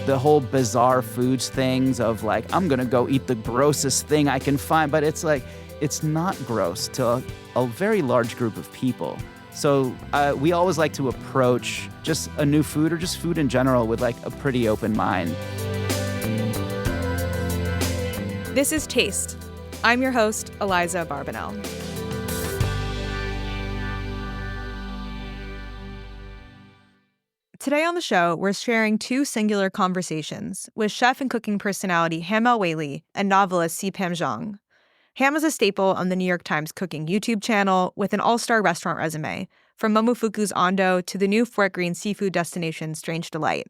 the whole bizarre foods things of like, I'm going to go eat the grossest thing I can find. But it's like, it's not gross to a very large group of people. So we always like to approach just a new food or just food in general with like a pretty open mind. This is Taste. I'm your host, Eliza Barbanel. Today on the show, we're sharing two singular conversations with chef and cooking personality El-Waylly and novelist C Pam Zhang. Ham is a staple on the New York Times cooking YouTube channel with an all-star restaurant resume, from Momofuku's Ando to the new Fort Greene seafood destination Strange Delight.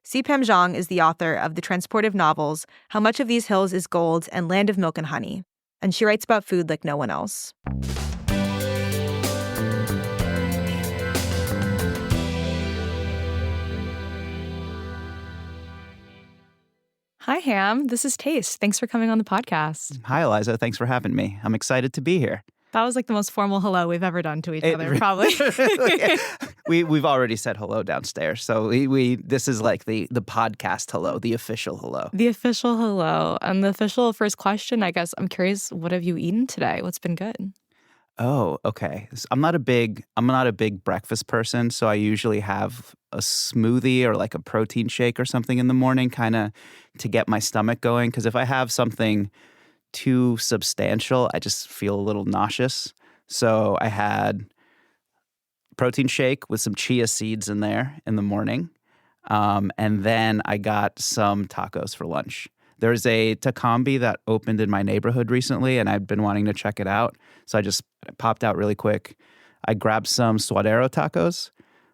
C Pam Zhang is the author of the transportive novels How Much of These Hills is Gold and Land of Milk and Honey, and she writes about food like no one else. Hi, Ham. This is Taste. Thanks for coming on the podcast. Hi, Eliza. Thanks for having me. I'm excited to be here. That was like the most formal hello we've ever done to each other, probably. We've already said hello downstairs. So we this is like the podcast hello, the official hello. The official hello. And the official first question, I guess, I'm curious, what have you eaten today? What's been good? Oh, okay. I'm not a big breakfast person, so I usually have a smoothie or like a protein shake or something in the morning, kind of to get my stomach going. Because if I have something too substantial, I just feel a little nauseous. So I had protein shake with some chia seeds in there in the morning, and then I got some tacos for lunch. There's a Tacombi that opened in my neighborhood recently, and I've been wanting to check it out. So I just popped out really quick. I grabbed some suadero tacos,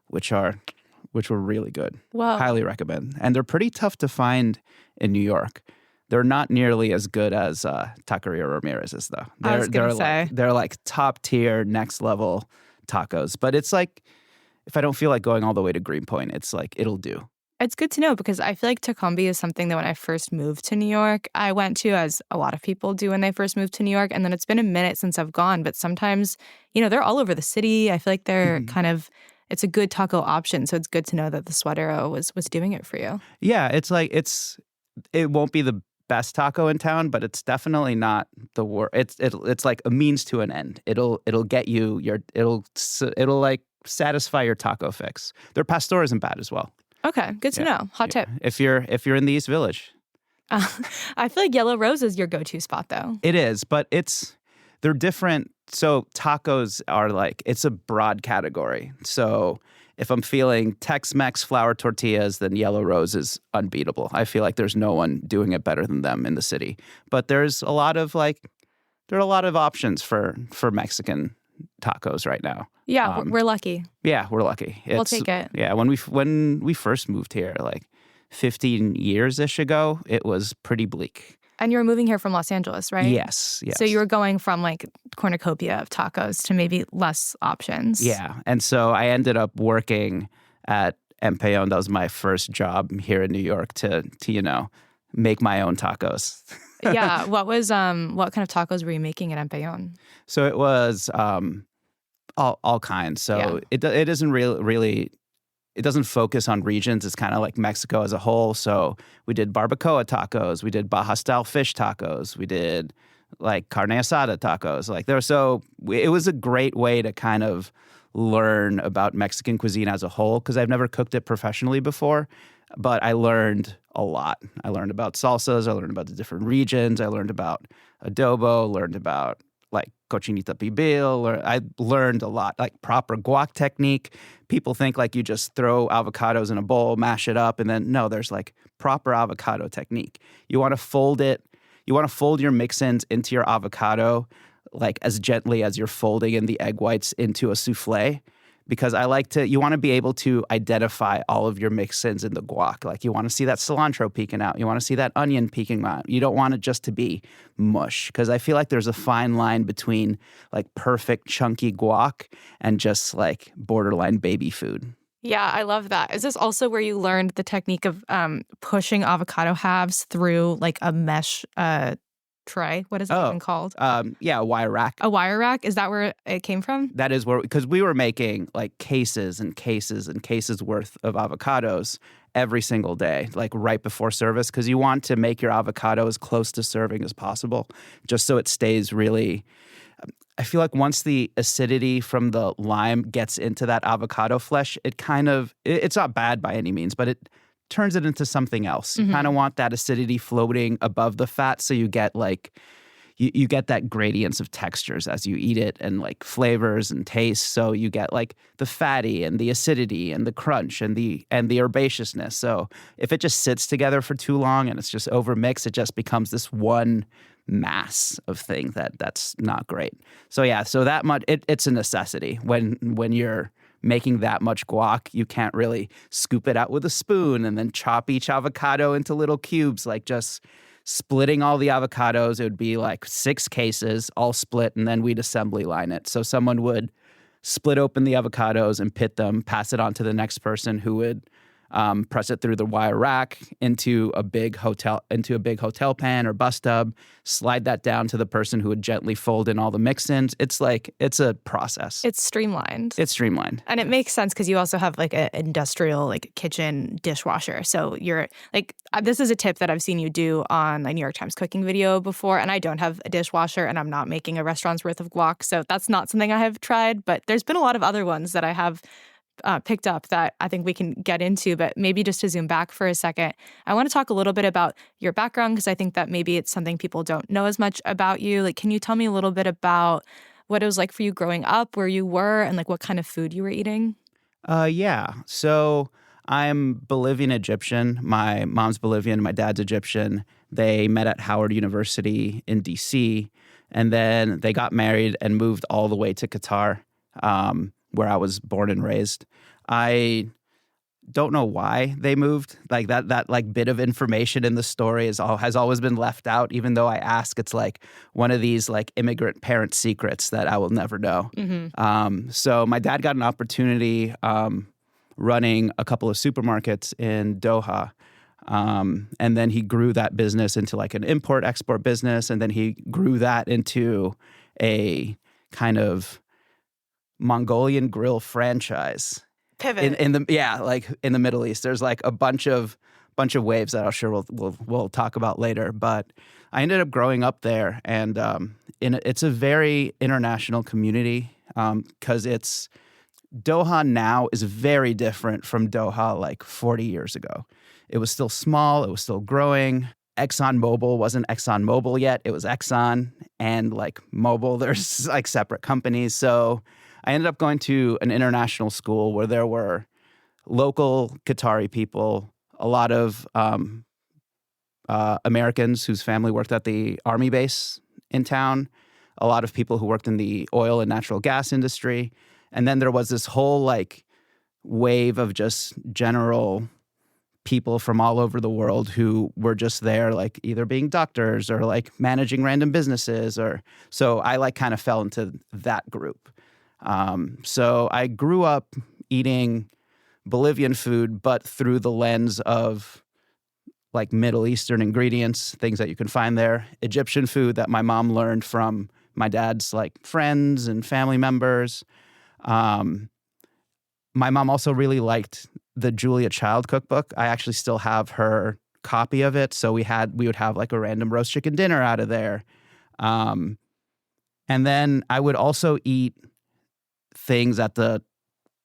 which were really good. Wow. Highly recommend. And they're pretty tough to find in New York. They're not nearly as good as Taqueria Ramirez's, though. I was going to say. They're like top tier, next level tacos. But it's like, if I don't feel like going all the way to Greenpoint, it's like, it'll do. It's good to know because I feel like Tacombi is something that when I first moved to New York, I went to, as a lot of people do when they first moved to New York. And then it's been a minute since I've gone. But sometimes, they're all over the city. I feel like they're it's a good taco option. So it's good to know that the Suadero was doing it for you. Yeah, it's like, it won't be the best taco in town, but it's definitely not the worst. It's like a means to an end. It'll get you it'll like satisfy your taco fix. Their pastor isn't bad as well. Okay, good to know. Hot tip. If you're in the East Village. I feel like Yellow Rose is your go-to spot, though. It is, but they're different. So tacos are like, it's a broad category. So if I'm feeling Tex-Mex flour tortillas, then Yellow Rose is unbeatable. I feel like there's no one doing it better than them in the city. But there are a lot of options for Mexican tacos right now. Yeah, we're lucky. Yeah, we're lucky. We'll take it. Yeah, when we first moved here, like 15 years-ish ago, it was pretty bleak. And you were moving here from Los Angeles, right? Yes. So you were going from like cornucopia of tacos to maybe less options. Yeah, and so I ended up working at Empeon. That was my first job here in New York to make my own tacos. Yeah. What kind of tacos were you making at Empeon? So it was all kinds. So it isn't really. It doesn't focus on regions. It's kind of like Mexico as a whole. So we did barbacoa tacos. We did Baja-style fish tacos. We did like carne asada tacos. It was a great way to kind of learn about Mexican cuisine as a whole because I've never cooked it professionally before. But I learned a lot. I learned about salsas. I learned about the different regions. I learned about adobo. Learned about like cochinita pibil, or I learned a lot, like proper guac technique. People think like you just throw avocados in a bowl, mash it up, and then no, there's like proper avocado technique. You want to fold it. You want to fold your mix-ins into your avocado like as gently as you're folding in the egg whites into a souffle. Because you want to be able to identify all of your mix-ins in the guac. Like you want to see that cilantro peeking out. You want to see that onion peeking out. You don't want it just to be mush. Because I feel like there's a fine line between like perfect chunky guac and just like borderline baby food. Yeah, I love that. Is this also where you learned the technique of pushing avocado halves through like a mesh tray? What is it even called? Yeah, a wire rack. A wire rack? Is that where it came from? That is where, because we were making like cases and cases and cases worth of avocados. every single day, like right before service, because you want to make your avocado as close to serving as possible, just so it stays really. I feel like once the acidity from the lime gets into that avocado flesh, it's not bad by any means, but it turns it into something else. You kind of want that acidity floating above the fat, so you get like you get that gradients of textures as you eat it, and like flavors and tastes. So you get like the fatty and the acidity and the crunch and the herbaceousness. So if it just sits together for too long and it's just overmixed, it just becomes this one mass of thing that's not great. So yeah, so that much it's a necessity when you're making that much guac. You can't really scoop it out with a spoon and then chop each avocado into little cubes. Like just splitting all the avocados, it would be like 6 cases all split, and then we'd assembly line it. So someone would split open the avocados and pit them, pass it on to the next person, who would press it through the wire rack into a big hotel pan or bus tub, slide that down to the person who would gently fold in all the mix-ins. It's a process. It's streamlined. And it makes sense because you also have like an industrial like kitchen dishwasher. So you're like, this is a tip that I've seen you do on a New York Times cooking video before, and I don't have a dishwasher and I'm not making a restaurant's worth of guac. So that's not something I have tried, but there's been a lot of other ones that I have picked up that I think we can get into. But maybe just to zoom back for a second, I want to talk a little bit about your background, because I think that maybe it's something people don't know as much about you. Like, can you tell me a little bit about what it was like for you growing up, where you were, and like what kind of food you were eating? Yeah. So I'm Bolivian Egyptian. My mom's Bolivian, my dad's Egyptian. They met at Howard University in DC, and then they got married and moved all the way to Qatar, where I was born and raised. I don't know why they moved. Like that like bit of information in the story has always been left out. Even though I ask, it's like one of these like immigrant parent secrets that I will never know. So my dad got an opportunity running a couple of supermarkets in Doha. And then he grew that business into like an import-export business. And then he grew that into a kind of Mongolian grill franchise. Pivot. In the Middle East. There's like a bunch of waves that I'm sure we'll talk about later. But I ended up growing up there, and it's a very international community, because Doha now is very different from Doha like 40 years ago. It was still small. It was still growing. ExxonMobil wasn't ExxonMobil yet. It was Exxon, and like Mobil, there's like separate companies. So I ended up going to an international school where there were local Qatari people, a lot of Americans whose family worked at the army base in town, a lot of people who worked in the oil and natural gas industry. And then there was this whole like wave of just general people from all over the world who were just there, like either being doctors or like managing random businesses. So I like kind of fell into that group. So I grew up eating Bolivian food, but through the lens of like Middle Eastern ingredients, things that you can find there. Egyptian food that my mom learned from my dad's like friends and family members. My mom also really liked the Julia Child cookbook. I actually still have her copy of it. So we would have like a random roast chicken dinner out of there. And then I would also eat things at the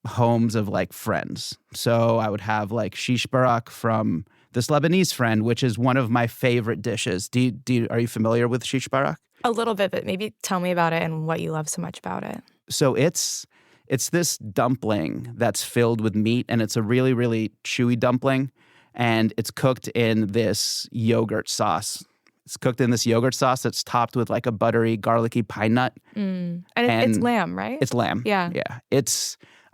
homes of like friends. So I would have like shish barak from this Lebanese friend, which is one of my favorite dishes. Are you familiar with shish barak? A little bit, but maybe tell me about it and what you love so much about it. So it's this dumpling that's filled with meat, and it's a really, really chewy dumpling, and it's cooked in this yogurt sauce. It's cooked in this yogurt sauce that's topped with like a buttery, garlicky pine nut. And it's lamb, right? It's lamb. Yeah. Yeah.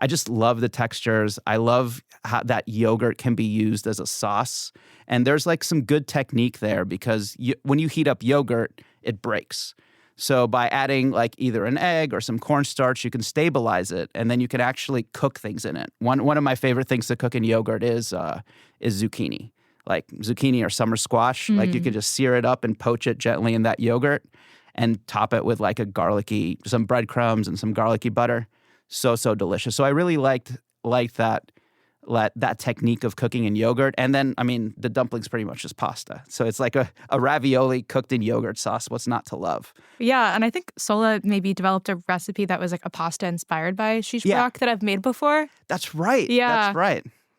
I just love the textures. I love how that yogurt can be used as a sauce. And there's like some good technique there, because when you heat up yogurt, it breaks. So by adding like either an egg or some cornstarch, you can stabilize it, and then you can actually cook things in it. One of my favorite things to cook in yogurt is zucchini. Like zucchini or summer squash. Like you could just sear it up and poach it gently in that yogurt and top it with like some breadcrumbs and some garlicky butter. So delicious. So I really liked that that technique of cooking in yogurt. And then, I mean, the dumpling's pretty much just pasta. So it's like a ravioli cooked in yogurt sauce. What's not to love? Yeah, and I think Sola maybe developed a recipe that was like a pasta inspired by shish barak that I've made before. That's right. Yeah.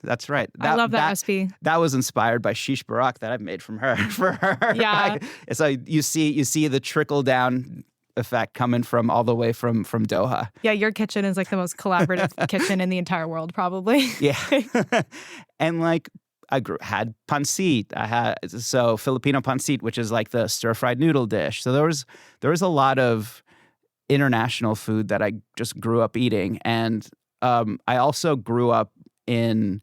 That's right. I love that recipe. That was inspired by shish barak that I've made for her. Yeah. So you see the trickle down effect coming from all the way from Doha. Yeah, your kitchen is like the most collaborative kitchen in the entire world, probably. Yeah. And like had pancit. I had Filipino pancit, which is like the stir-fried noodle dish. So there was a lot of international food that I just grew up eating. And I also grew up in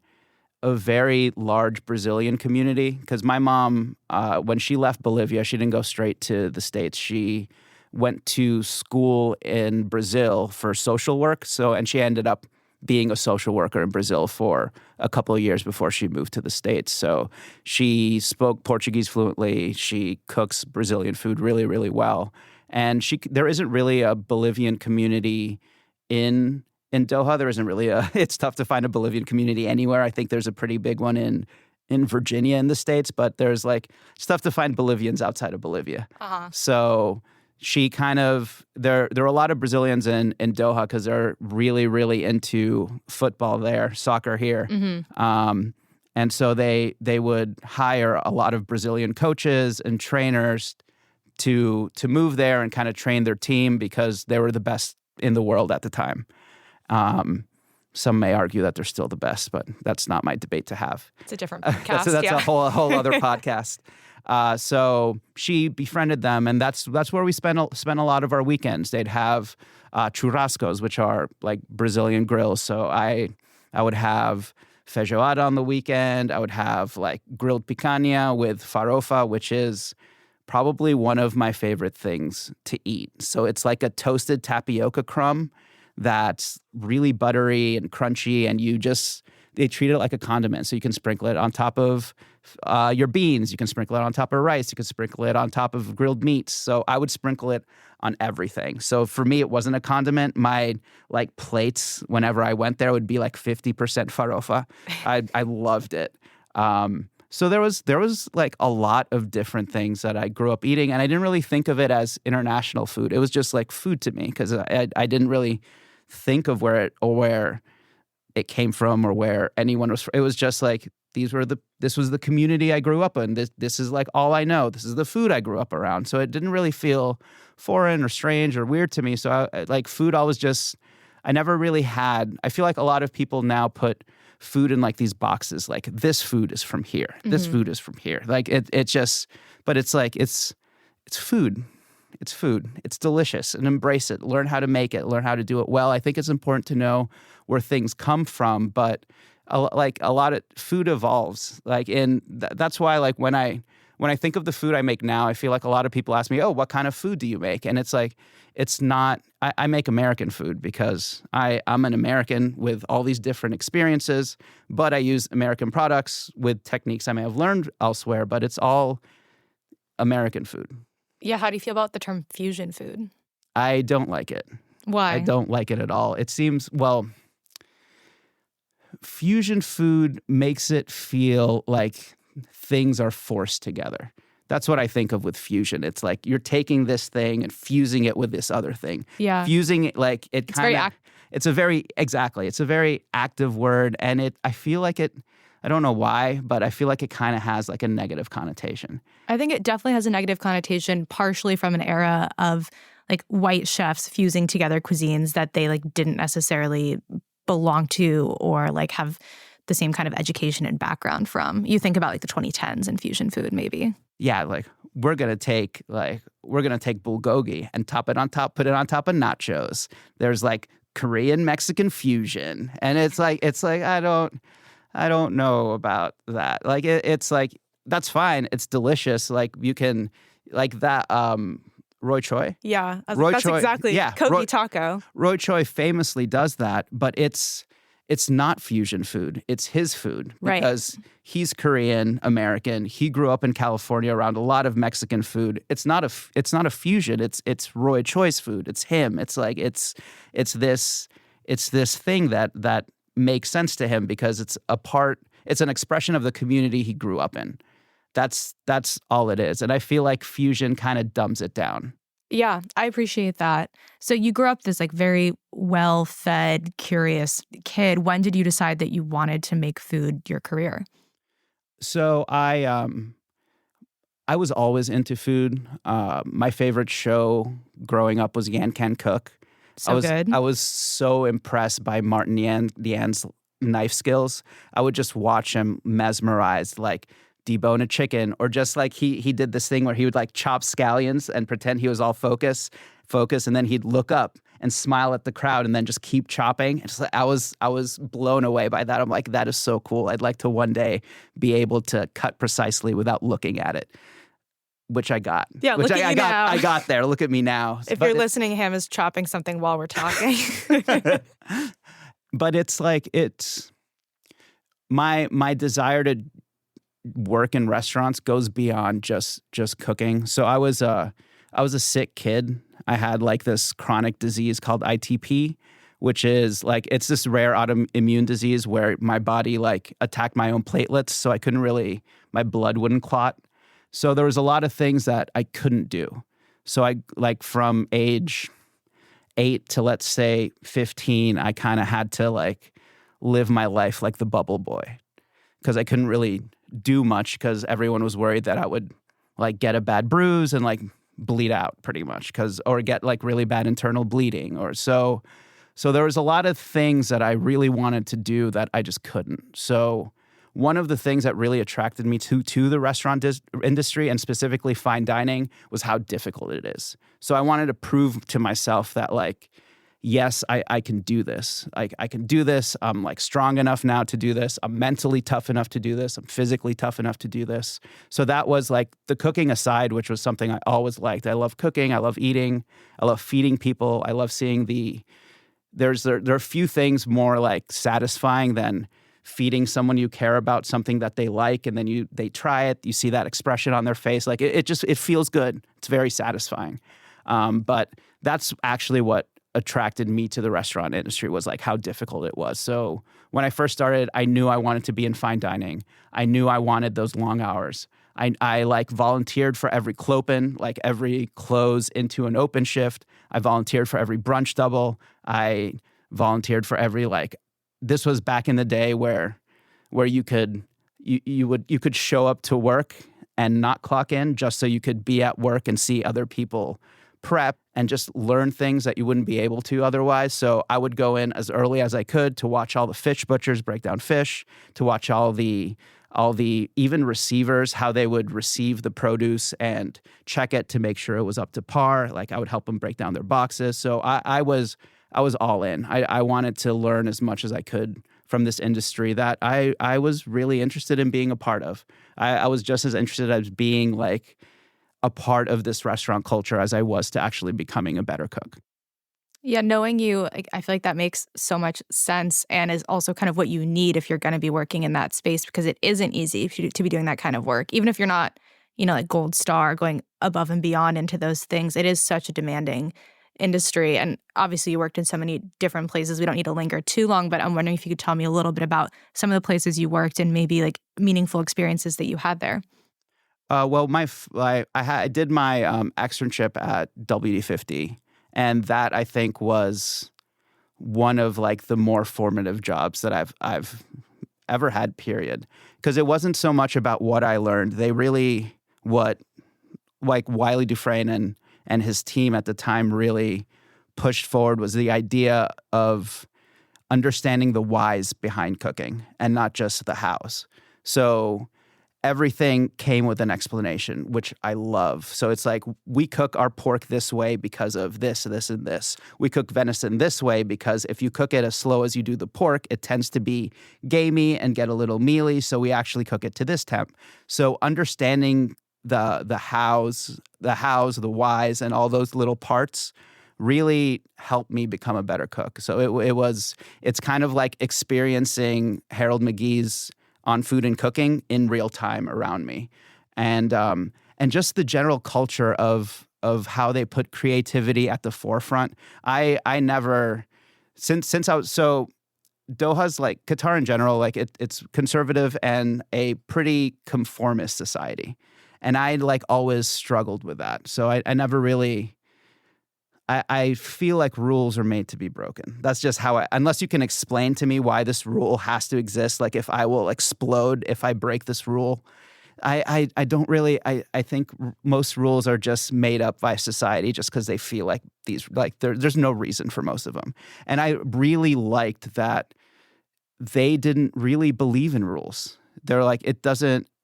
a very large Brazilian community because my mom, when she left Bolivia, she didn't go straight to the States. She went to school in Brazil for social work. And she ended up being a social worker in Brazil for a couple of years before she moved to the States. So she spoke Portuguese fluently. She cooks Brazilian food really, really well. And there isn't really a Bolivian community in Doha. There isn't really it's tough to find a Bolivian community anywhere. I think there's a pretty big one in Virginia in the States, but there's it's tough to find Bolivians outside of Bolivia. Uh-huh. So she there are a lot of Brazilians in Doha because they're really, really into football there, soccer here. Mm-hmm. And so they would hire a lot of Brazilian coaches and trainers to move there and kind of train their team because they were the best in the world at the time. Some may argue that they're still the best, but that's not my debate to have. It's a different podcast. That's a whole other podcast. So she befriended them, and that's where we spent a lot of our weekends. They'd have churrascos, which are like Brazilian grills. So I would have feijoada on the weekend. I would have like grilled picanha with farofa, which is probably one of my favorite things to eat. So it's like a toasted tapioca crumb that's really buttery and crunchy, and they treat it like a condiment. So you can sprinkle it on top of your beans. You can sprinkle it on top of rice. You can sprinkle it on top of grilled meats. So I would sprinkle it on everything. So for me, it wasn't a condiment. My plates, whenever I went there, would be like 50% farofa. I loved it. So there was like a lot of different things that I grew up eating, and I didn't really think of it as international food. It was just like food to me because I didn't really think of where it came from or where anyone was. It was just like this was the community I grew up in. This is like all I know. This is the food I grew up around. So it didn't really feel foreign or strange or weird to me. So food always I never really had. I feel like a lot of people now put food in like these boxes. Like this food is from here. This food is from here. Like but it's like it's food. It's food. It's delicious, and embrace it. Learn how to make it. Learn how to do it well. I think it's important to know where things come from, but a lot of food evolves. That's why when I think of the food I make now, I feel like a lot of people ask me, "Oh, what kind of food do you make?" And it's like it's not. I make American food because I'm an American with all these different experiences, but I use American products with techniques I may have learned elsewhere. But it's all American food. Yeah, how do you feel about the term fusion food? I don't like it. Why? I don't like it at all. It seems, fusion food makes it feel like things are forced together. That's what I think of with fusion. It's like you're taking this thing and fusing it with this other thing. Yeah. Fusing it like it kind of... It's a very active word, and I feel like it... I don't know why, but I feel like it kind of has like a negative connotation. I think it definitely has a negative connotation, partially from an era of like white chefs fusing together cuisines that they like didn't necessarily belong to or like have the same kind of education and background from. You think about like the 2010s and fusion food maybe. Yeah, like we're gonna take bulgogi and put it on top of nachos. There's like Korean Mexican fusion, and it's like I don't know about that. Like it's like that's fine. It's delicious. Like you can like that. Roy Choi. Yeah, that's Choi, exactly. Yeah, Kogi taco. Roy Choi famously does that, but it's not fusion food. It's his food because he's Korean American. He grew up in California around a lot of Mexican food. It's not a fusion. It's Roy Choi's food. It's him. It's like it's this thing that makes sense to him because it's an expression of the community he grew up in. That's all it is. And I feel like fusion kind of dumbs it down. Yeah, I appreciate that. So you grew up this like very well-fed, curious kid. When did you decide that you wanted to make food your career? So I was always into food. My favorite show growing up was Yan Can Cook. So good. I was so impressed by Martin Yan's knife skills. I would just watch him mesmerized, like debone a chicken, or just like he did this thing where he would like chop scallions and pretend he was all focus, and then he'd look up and smile at the crowd and then just keep chopping. It's like I was blown away by that. I'm like, that is so cool. I'd like to one day be able to cut precisely without looking at it. Which I got. Yeah, which look at you now. I got there. Look at me now. If you're listening, Ham is chopping something while we're talking. But it's my desire to work in restaurants goes beyond just cooking. So I was a sick kid. I had like this chronic disease called ITP, which is like it's this rare autoimmune disease where my body like attacked my own platelets, so I couldn't really, my blood wouldn't clot. So there was a lot of things that I couldn't do. So I like from age 8 to let's say 15, I kind of had to like live my life like the bubble boy because I couldn't really do much because everyone was worried that I would like get a bad bruise and like bleed out pretty much or get like really bad internal bleeding or so there was a lot of things that I really wanted to do that I just couldn't. So one of the things that really attracted me to the restaurant industry and specifically fine dining was how difficult it is. So I wanted to prove to myself that like, yes, I can do this. Like I can do this. I'm like strong enough now to do this. I'm mentally tough enough to do this. I'm physically tough enough to do this. So that was like the cooking aside, which was something I always liked. I love cooking. I love eating. I love feeding people. I love seeing there are few things more like satisfying than feeding someone you care about something that they like, and then they try it, you see that expression on their face. Like it feels good. It's very satisfying. But that's actually what attracted me to the restaurant industry was like how difficult it was. So when I first started, I knew I wanted to be in fine dining. I knew I wanted those long hours. I like volunteered for every clopen, like every close into an open shift. I volunteered for every brunch double. I volunteered for every like, this was back in the day where you could show up to work and not clock in just so you could be at work and see other people prep and just learn things that you wouldn't be able to otherwise. So I would go in as early as I could to watch all the fish butchers break down fish, to watch all the even receivers, how they would receive the produce and check it to make sure it was up to par. Like I would help them break down their boxes. So I was all in. I wanted to learn as much as I could from this industry that I was really interested in being a part of. I was just as interested as being like a part of this restaurant culture as I was to actually becoming a better cook. Yeah, knowing you, I feel like that makes so much sense and is also kind of what you need if you're going to be working in that space, because it isn't easy to be doing that kind of work. Even if you're not, like gold star, going above and beyond into those things, it is such a demanding industry. And obviously you worked in so many different places. We don't need to linger too long, but I'm wondering if you could tell me a little bit about some of the places you worked and maybe like meaningful experiences that you had there. Well, I did my externship at WD-50, and that I think was one of like the more formative jobs that I've ever had. Period, because it wasn't so much about what I learned. They really what like Wiley Dufresne and his team at the time really pushed forward was the idea of understanding the whys behind cooking and not just the hows. So everything came with an explanation, which I love. So it's like, we cook our pork this way because of this, this, and this. We cook venison this way because if you cook it as slow as you do the pork, it tends to be gamey and get a little mealy. So we actually cook it to this temp. So understanding the hows, the whys, and all those little parts really helped me become a better cook. So it's kind of like experiencing Harold McGee's On Food and Cooking in real time around me, and just the general culture of how they put creativity at the forefront. I never since I was so Doha's like Qatar in general, like it's conservative and a pretty conformist society. And I like always struggled with that. So I never really, I feel like rules are made to be broken. That's just how unless you can explain to me why this rule has to exist, like if I will explode if I break this rule, I don't really, I think most rules are just made up by society just because they feel like there's no reason for most of them. And I really liked that they didn't really believe in rules. They're like,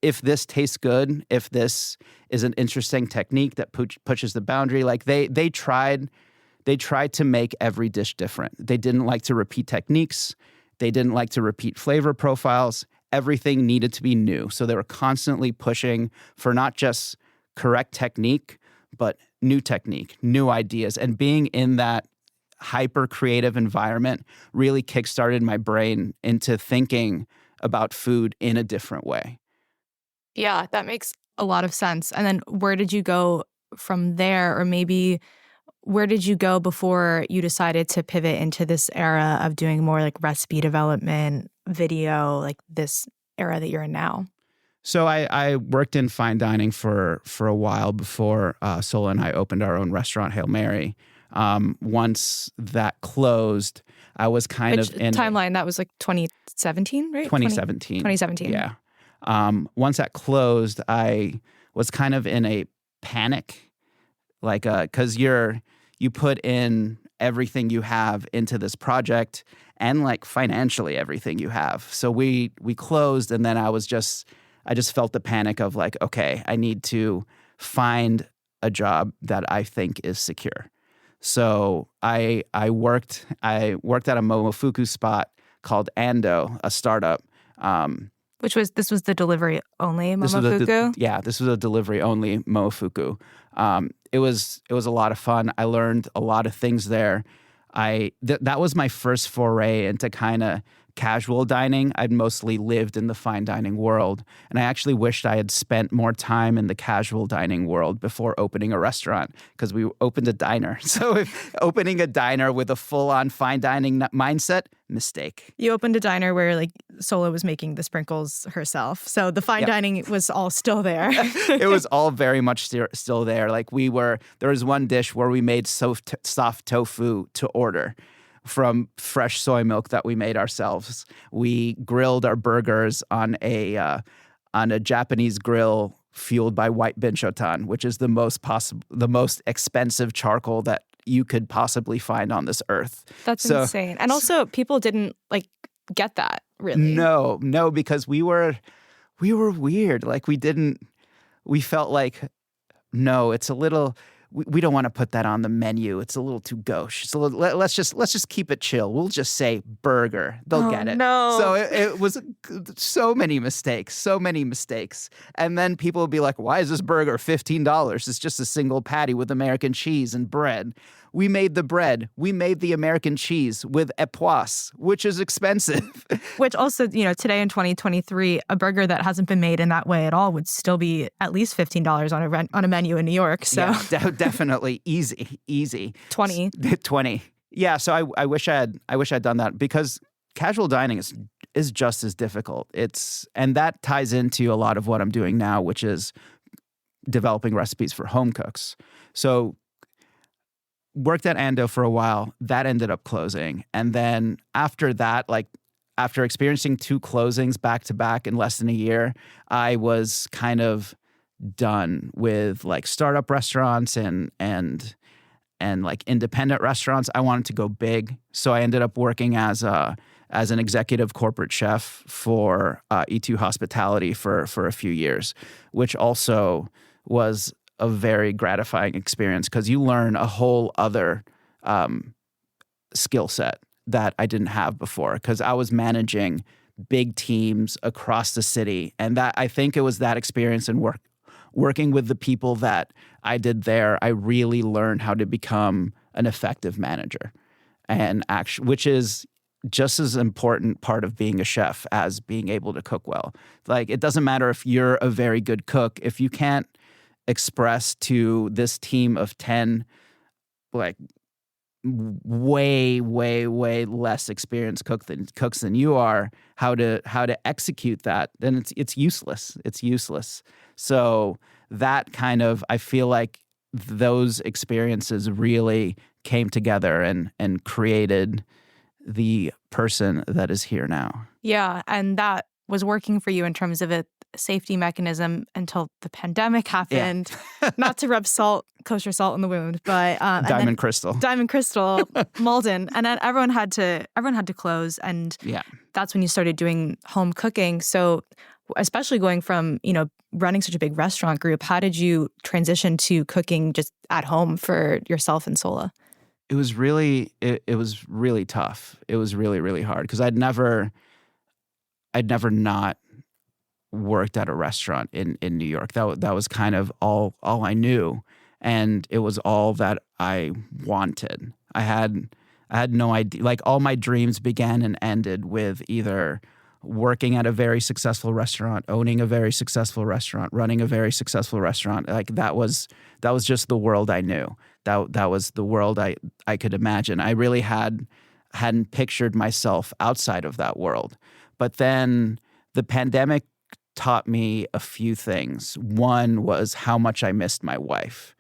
if this tastes good, if this is an interesting technique that pushes the boundary, like they tried to make every dish different. They didn't like to repeat techniques. They didn't like to repeat flavor profiles. Everything needed to be new. So they were constantly pushing for not just correct technique, but new technique, new ideas. And being in that hyper creative environment really kickstarted my brain into thinking about food in a different way. Yeah, that makes a lot of sense. And then where did you go from there? Or maybe where did you go before you decided to pivot into this era of doing more like recipe development, video, like this era that you're in now? So I worked in fine dining for a while before Sola and I opened our own restaurant, Hail Mary. Once that closed, I was kind of in timeline. That was like 2017, right? 2017. 2017. Yeah. Once that closed, I was kind of in a panic, like, cause you put in everything you have into this project and like financially everything you have. So we closed, and then I just felt the panic of like, okay, I need to find a job that I think is secure. So I worked at a Momofuku spot called Ando, a startup. This was the delivery only Momofuku? This was a delivery only Momofuku. It was a lot of fun. I learned a lot of things there. That was my first foray into kind of casual dining. I'd mostly lived in the fine dining world, and I actually wished I had spent more time in the casual dining world before opening a restaurant, because we opened a diner. So if opening a diner with a full-on fine dining mindset, mistake. You opened a diner where like Sola was making the sprinkles herself. So the fine dining was all still there. It was all very much still there. Like there was one dish where we made soft tofu to order from fresh soy milk that we made ourselves. We grilled our burgers on a Japanese grill fueled by white binchotan, which is the most expensive charcoal that you could possibly find on this earth. That's insane. And also, people didn't like get that really. No, because we were weird. Like we felt like, no, it's a little. We don't want to put that on the menu. It's a little too gauche. It's a little. Let's just keep it chill. We'll just say burger. They'll get it. No. So it was so many mistakes. And then people would be like, "Why is this burger $15? It's just a single patty with American cheese and bread." We made the bread. We made the American cheese with époisse, which is expensive. Which also, today in 2023, a burger that hasn't been made in that way at all would still be at least $15 on a menu in New York. So yeah, definitely easy. 20. 20. Yeah. So I wish I'd done that, because casual dining is just as difficult. And that ties into a lot of what I'm doing now, which is developing recipes for home cooks. So worked at Ando for a while. That ended up closing. And then after that, like after experiencing 2 closings back to back in less than a year, I was kind of done with like startup restaurants and like independent restaurants. I wanted to go big. So I ended up working as an executive corporate chef for E2 Hospitality for a few years, which also was a very gratifying experience, because you learn a whole other skill set that I didn't have before, because I was managing big teams across the city. And that, I think it was that experience and working with the people that I did there, I really learned how to become an effective manager, and which is just as important part of being a chef as being able to cook well. Like, it doesn't matter if you're a very good cook, if you can't express to this team of 10 like way, way, way less experienced cooks than you are, how to execute that, then it's useless. It's useless. So that kind of, I feel like those experiences really came together and created the person that is here now. Yeah, and that was working for you in terms of a safety mechanism until the pandemic happened. Yeah. Not to rub kosher salt in the wound, but Diamond Crystal, Malden, and then everyone had to close, and that's when you started doing home cooking. So, especially going from running such a big restaurant group, how did you transition to cooking just at home for yourself and Sola? It was really tough. It was really, really hard because I'd never not worked at a restaurant in New York. That was kind of all I knew, and it was all that I wanted. I had no idea. Like, all my dreams began and ended with either working at a very successful restaurant, owning a very successful restaurant, running a very successful restaurant. Like, that was just the world I knew. That was the world I could imagine. I really hadn't pictured myself outside of that world. But then the pandemic taught me a few things. One was how much I missed my wife.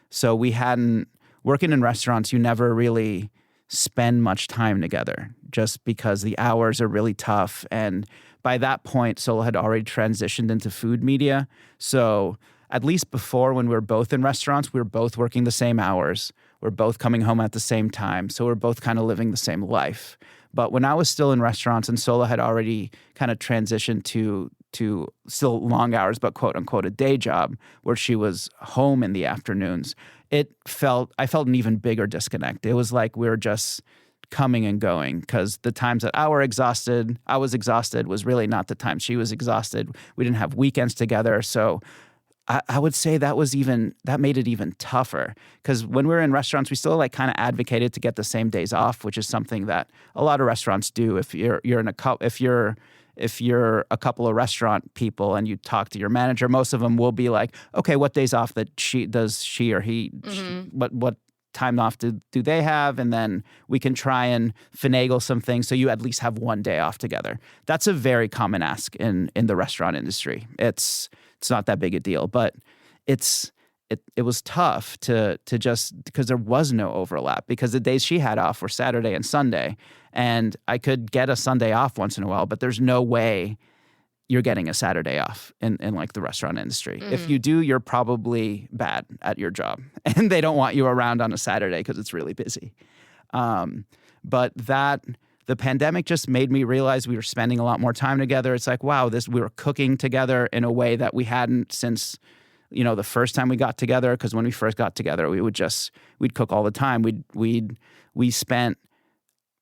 So working in restaurants, you never really spend much time together just because the hours are really tough. And by that point, Sola had already transitioned into food media. So at least before, when we were both in restaurants, we were both working the same hours. We're both coming home at the same time. So we're both kind of living the same life. But when I was still in restaurants and Sola had already kind of transitioned to still long hours, but quote unquote a day job where she was home in the afternoons, I felt an even bigger disconnect. It was like we were just coming and going, because the times that I was exhausted was really not the time she was exhausted. We didn't have weekends together. So I would say that made it even tougher, because when we were in restaurants, we still kind of advocated to get the same days off, which is something that a lot of restaurants do. If you're a couple of restaurant people and you talk to your manager, most of them will be like, okay, what days off does she or he, what time off do they have? And then we can try and finagle some things so you at least have one day off together. That's a very common ask in the restaurant industry. It's not that big a deal, but it was tough to just, because there was no overlap, because the days she had off were Saturday and Sunday, and I could get a Sunday off once in a while, but there's no way you're getting a Saturday off in like the restaurant industry. If you do, you're probably bad at your job, and they don't want you around on a Saturday because it's really busy. But the pandemic just made me realize we were spending a lot more time together. It's like, wow, we were cooking together in a way that we hadn't since, the first time we got together. Because when we first got together, we'd cook all the time. We spent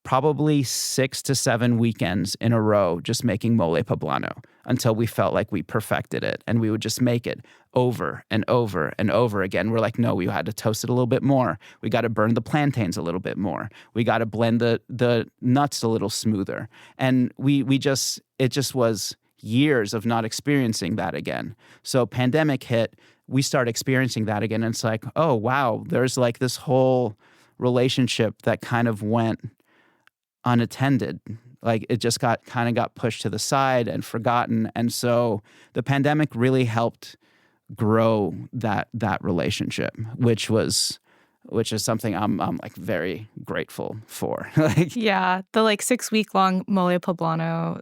probably 6 to 7 weekends in a row just making mole poblano until we felt like we perfected it. And we would just make it over and over and over again. We're like, no, we had to toast it a little bit more. We got to burn the plantains a little bit more. We got to blend the nuts a little smoother. And it just was years of not experiencing that again. So pandemic hit, we start experiencing that again. And it's like, oh, wow, there's like this whole relationship that kind of went unattended. Like, it just got pushed to the side and forgotten. And so the pandemic really helped grow that relationship, which is something I'm like very grateful for. Yeah, the 6-week long mole poblano,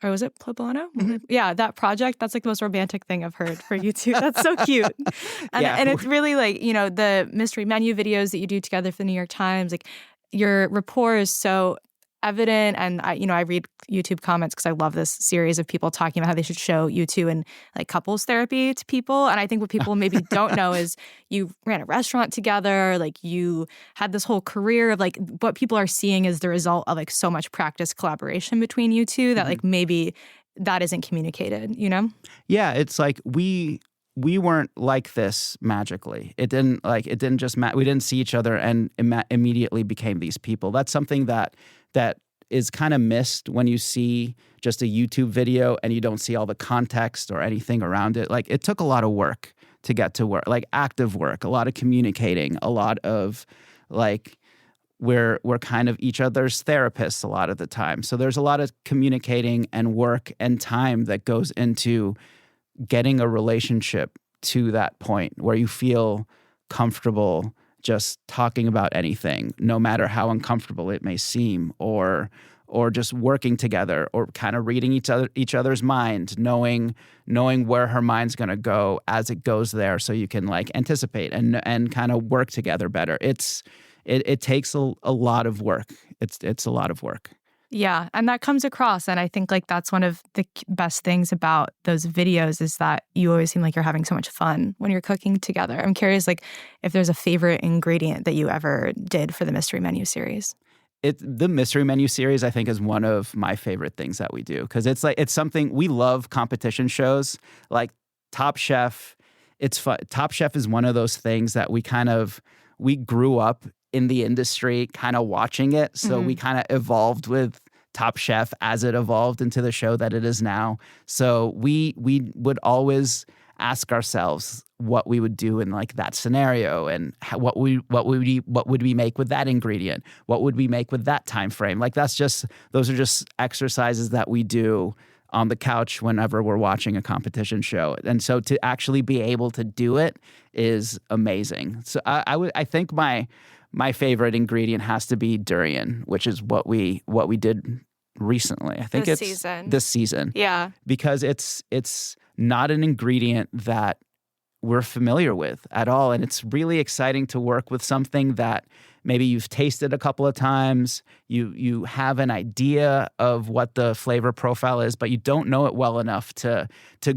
or was it poblano? Mm-hmm. Yeah, that project, that's like the most romantic thing I've heard for you two. That's so cute. And it's really the mystery menu videos that you do together for the New York Times, your rapport is so evident. And I read YouTube comments because I love this series of people talking about how they should show you two in couples therapy to people. And I think what people maybe don't know is you ran a restaurant together, you had this whole career of what people are seeing is the result of so much practice collaboration between you two that maybe that isn't communicated, Yeah, it's we weren't like this magically. It didn't just we didn't see each other and immediately became these people. That's something that is kind of missed when you see just a YouTube video and you don't see all the context or anything around it. It took a lot of work to get to work, active work, a lot of communicating, a lot of like we're kind of each other's therapists a lot of the time. So there's a lot of communicating and work and time that goes into getting a relationship to that point where you feel comfortable just talking about anything, no matter how uncomfortable it may seem, or just working together, or kind of reading each other's mind, knowing where her mind's going to go as it goes there, so you can like anticipate and kind of work together better. It takes a lot of work. It's a lot of work. Yeah, and that comes across. And I think like that's one of the best things about those videos is that you always seem like you're having so much fun when you're cooking together. I'm curious, like, if there's a favorite ingredient that you ever did for the Mystery Menu series. The Mystery Menu series, I think, is one of my favorite things that we do, because it's something we love. Competition shows like Top Chef. It's fun. Top Chef is one of those things that we grew up in the industry kind of watching it. So we kind of evolved with Top Chef as it evolved into the show that it is now. So we would always ask ourselves what we would do in like that scenario, and what would we make with that ingredient? What would we make with that time frame? Like those are just exercises that we do on the couch whenever we're watching a competition show. And so to actually be able to do it is amazing. So I think my favorite ingredient has to be durian, which is what we did recently. I think this season. Yeah. Because it's not an ingredient that we're familiar with at all. And it's really exciting to work with something that maybe you've tasted a couple of times, you have an idea of what the flavor profile is, but you don't know it well enough to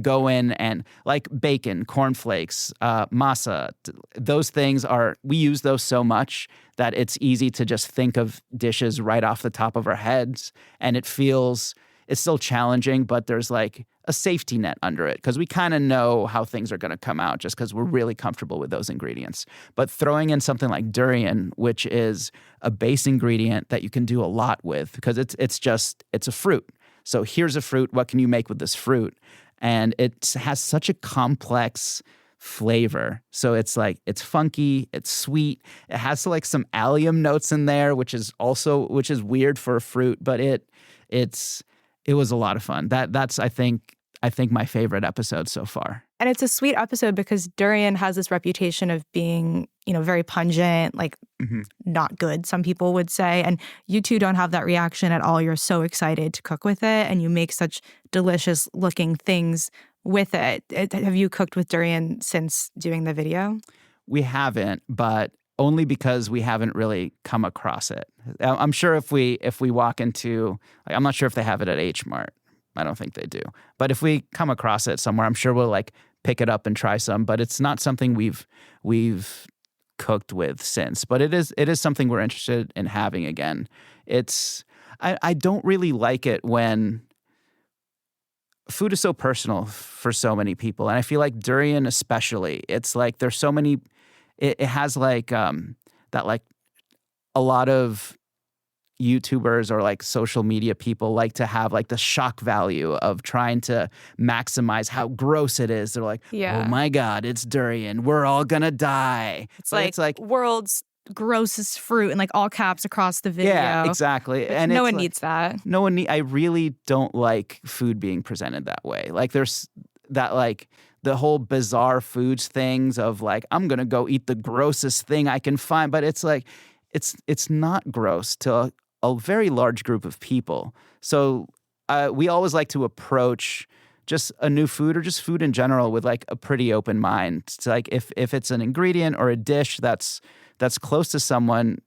go in and, like bacon, cornflakes, masa, those things we use those so much that it's easy to just think of dishes right off the top of our heads. And it's still challenging, but there's like a safety net under it, because we kind of know how things are going to come out just because we're really comfortable with those ingredients. But throwing in something like durian, which is a base ingredient that you can do a lot with, because it's a fruit. So here's a fruit. What can you make with this fruit? And it has such a complex flavor. So it's funky, it's sweet. It has like some allium notes in there, which is weird for a fruit, but it was a lot of fun. That's I think my favorite episode so far. And it's a sweet episode because durian has this reputation of being, very pungent, like not good, some people would say. And you two don't have that reaction at all. You're so excited to cook with it, and you make such delicious looking things with it. Have you cooked with durian since doing the video? We haven't, but only because we haven't really come across it. I'm sure if we walk into, I'm not sure if they have it at H Mart. I don't think they do. But if we come across it somewhere, I'm sure we'll like pick it up and try some. But it's not something we've cooked with since. But it is something we're interested in having again. I don't really like it when food is so personal for so many people, and I feel like durian especially. It's like there's so many. It has like that, like a lot of YouTubers or like social media people like to have like the shock value of trying to maximize how gross it is. They're like, oh my God, it's durian. We're all gonna die. It's like world's grossest fruit in like all caps across the video. Yeah, exactly. And no one needs that. I really don't like food being presented that way. Like there's that like the whole bizarre foods things of like, I'm going to go eat the grossest thing I can find. But it's like, it's not gross to a very large group of people. So we always like to approach just a new food or just food in general with like a pretty open mind. It's like if it's an ingredient or a dish that's close to someone,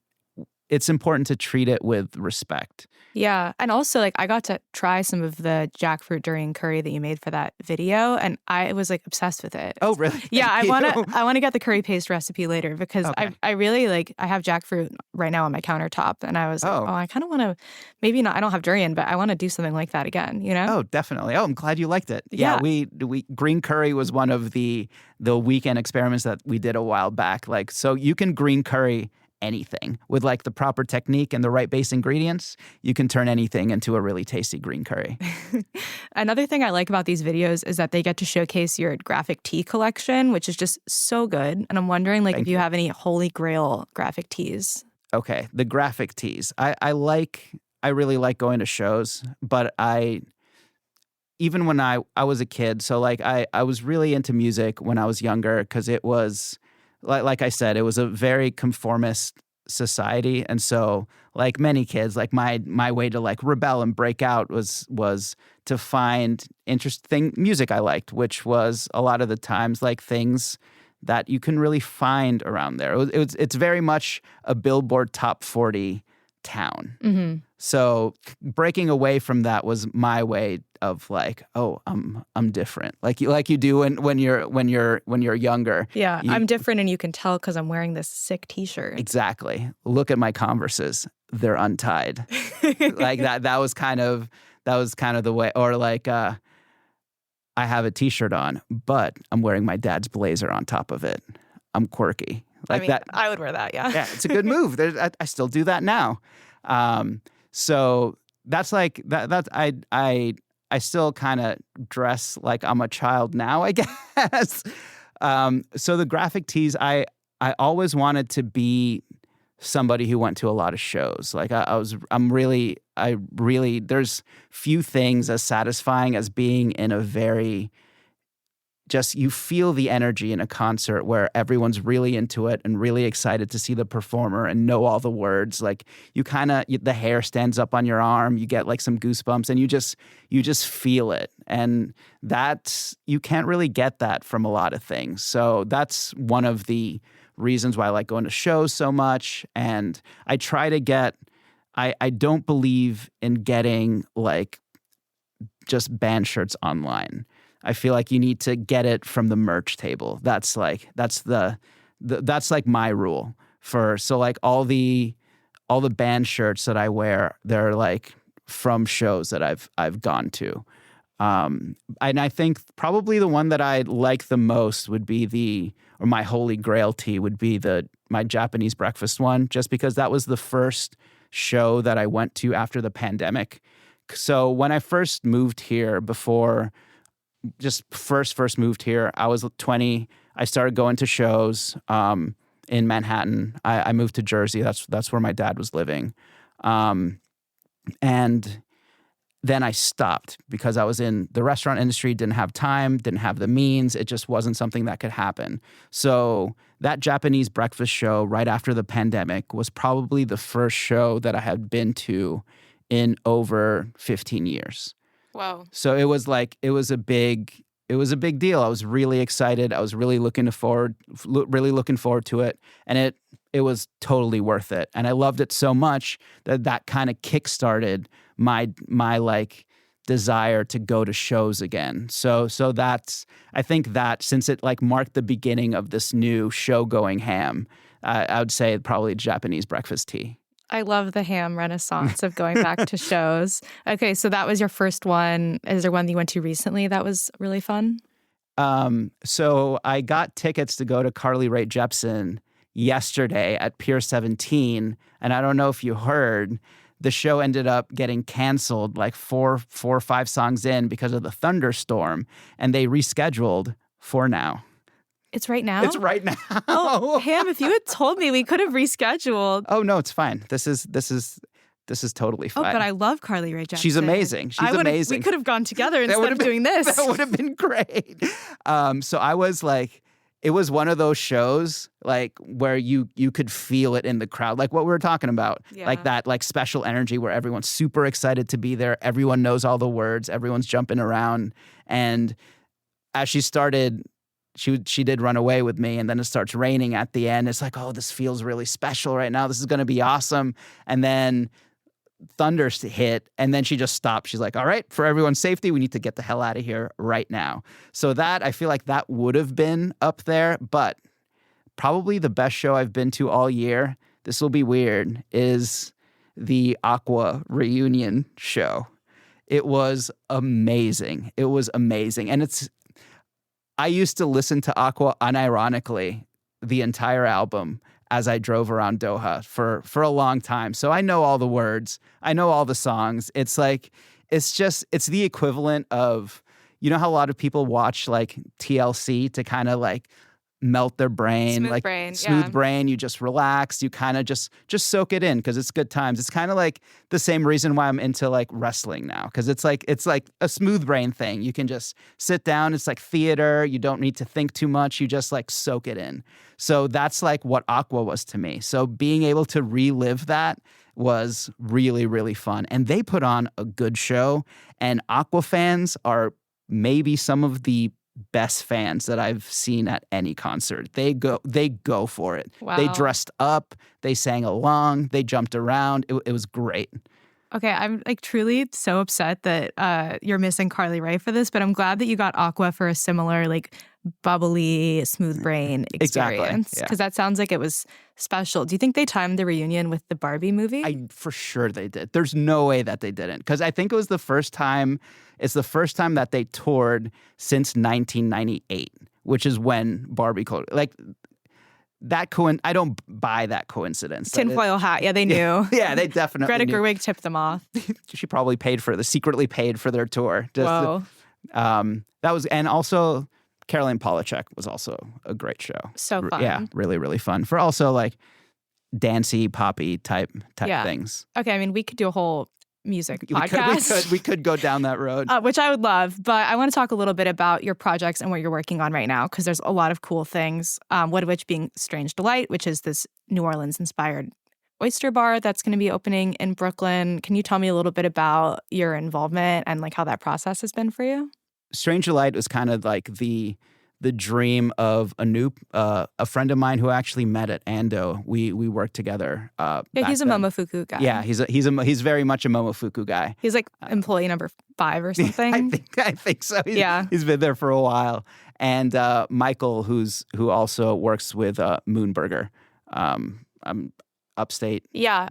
it's important to treat it with respect. Yeah. And also, like, I got to try some of the jackfruit durian curry that you made for that video, and I was like obsessed with it. Oh, really? Yeah, I want to get the curry paste recipe later because I really like, I have jackfruit right now on my countertop, and I was like, I kind of want to, maybe not, I don't have durian, but I want to do something like that again, Oh, definitely. Oh, I'm glad you liked it. Yeah, we green curry was one of the weekend experiments that we did a while back. Like, so you can green curry anything. With like the proper technique and the right base ingredients, you can turn anything into a really tasty green curry. Another thing I like about these videos is that they get to showcase your graphic tee collection, which is just so good. And I'm wondering like if you have any holy grail graphic tees. Okay, the graphic tees. I really like going to shows, but even when I was a kid, so like I was really into music when I was younger because it was like I said, it was a very conformist society, and so like many kids, like my way to like rebel and break out was to find interesting music I liked, which was a lot of the times like things that you can really find around there. It's very much a Billboard Top 40 town. Mm-hmm. So breaking away from that was my way of like, oh, I'm different. Like you do when you're younger. Yeah, I'm different, and you can tell because I'm wearing this sick T-shirt. Exactly. Look at my Converses; they're untied. Like that. That was kind of the way. Or like, I have a T-shirt on, but I'm wearing my dad's blazer on top of it. I'm quirky. Like that. I would wear that. Yeah. Yeah, it's a good move. I still do that now. So that's like that. I still kind of dress like I'm a child now, I guess. So the graphic tees, I always wanted to be somebody who went to a lot of shows. Like I really, there's few things as satisfying as being in a very, just you feel the energy in a concert where everyone's really into it and really excited to see the performer and know all the words. Like the hair stands up on your arm, you get like some goosebumps, and you just feel it. And you can't really get that from a lot of things. So that's one of the reasons why I like going to shows so much. And I try to I don't believe in getting like just band shirts online. I feel like you need to get it from the merch table. That's like my rule so like all the band shirts that I wear, they're like from shows that I've gone to. And I think probably the one that I like the most would be my holy grail tee would be my Japanese breakfast one, just because that was the first show that I went to after the pandemic. So when I first moved here first moved here, I was 20. I started going to shows in Manhattan. I moved to Jersey. That's where my dad was living. And then I stopped because I was in the restaurant industry, didn't have time, didn't have the means. It just wasn't something that could happen. So that Japanese breakfast show right after the pandemic was probably the first show that I had been to in over 15 years. Wow. So it was a big deal. I was really excited. I was really looking forward to it, and it was totally worth it. And I loved it so much that kind of kickstarted my like desire to go to shows again. So I think that since it like marked the beginning of this new show going ham, I would say probably Japanese breakfast tea. I love the ham renaissance of going back to shows. Okay, so that was your first one. Is there one that you went to recently that was really fun? So I got tickets to go to Carly Rae Jepsen yesterday at Pier 17, and I don't know if you heard, the show ended up getting canceled like four or five songs in because of the thunderstorm, and they rescheduled for now. It's right now? It's right now. Oh, Ham, if you had told me, we could have rescheduled. Oh, no, it's fine. This is totally fine. Oh, but I love Carly Rae Jepsen. She's amazing. Amazing. We could have gone together instead of doing this. That would have been great. So I was like, it was one of those shows like where you could feel it in the crowd, like what we were talking about, like that like special energy where everyone's super excited to be there. Everyone knows all the words. Everyone's jumping around. And as she started, she did run away with me, and then it starts raining at the end. It's like, oh, this feels really special right now. This is going to be awesome. And then thunder hit, and then she just stopped. She's like, all right, for everyone's safety, we need to get the hell out of here right now. So that, I feel like that would have been up there, but probably the best show I've been to all year, this will be weird, is the Aqua reunion show. It was amazing. It was amazing. And I used to listen to Aqua unironically the entire album as I drove around Doha for a long time. So I know all the words. I know all the songs. It's the equivalent of, you know how a lot of people watch like TLC to kind of like melt their brain, Smooth like brain, smooth yeah. brain. You just relax. You kind of just soak it in because it's good times. It's kind of like the same reason why I'm into like wrestling now, because it's like a smooth brain thing. You can just sit down. It's like theater. You don't need to think too much. You just like soak it in. So that's like what Aqua was to me. So being able to relive that was really, really fun. And they put on a good show. And Aqua fans are maybe some of the best fans that I've seen at any concert. They go for it. Wow. They dressed up, they sang along, they jumped around. It was great. Okay, I'm like truly so upset that you're missing Carly Rae for this, but I'm glad that you got Aqua for a similar like bubbly, smooth brain experience. Exactly, yeah. Because that sounds like it was special. Do you think they timed the reunion with the Barbie movie? For sure they did. There's no way that they didn't, because I think it was the first time. It's the first time that they toured since 1998, which is when Barbie like that. I don't buy that coincidence. Tinfoil hat. Yeah, they knew. Yeah, they definitely Greta knew. Gerwig tipped them off. She probably secretly paid for their tour. Whoa. That was, and also Caroline Polachek was also a great show. So fun. Yeah, really, really fun for also like dancey, poppy type things. Okay, I mean, we could do a whole music podcast. We could go down that road. Which I would love. But I want to talk a little bit about your projects and what you're working on right now, because there's a lot of cool things, one of which being Strange Delight, which is this New Orleans-inspired oyster bar that's going to be opening in Brooklyn. Can you tell me a little bit about your involvement and like how that process has been for you? Strange Delight was kind of like the dream of a friend of mine who I actually met at Ando. We worked together. Yeah, he's a Momofuku guy. Yeah, he's very much a Momofuku guy. He's like employee number 5 or something. I think so. He's been there for a while. And Michael, who also works with Moonburger, upstate. Yeah,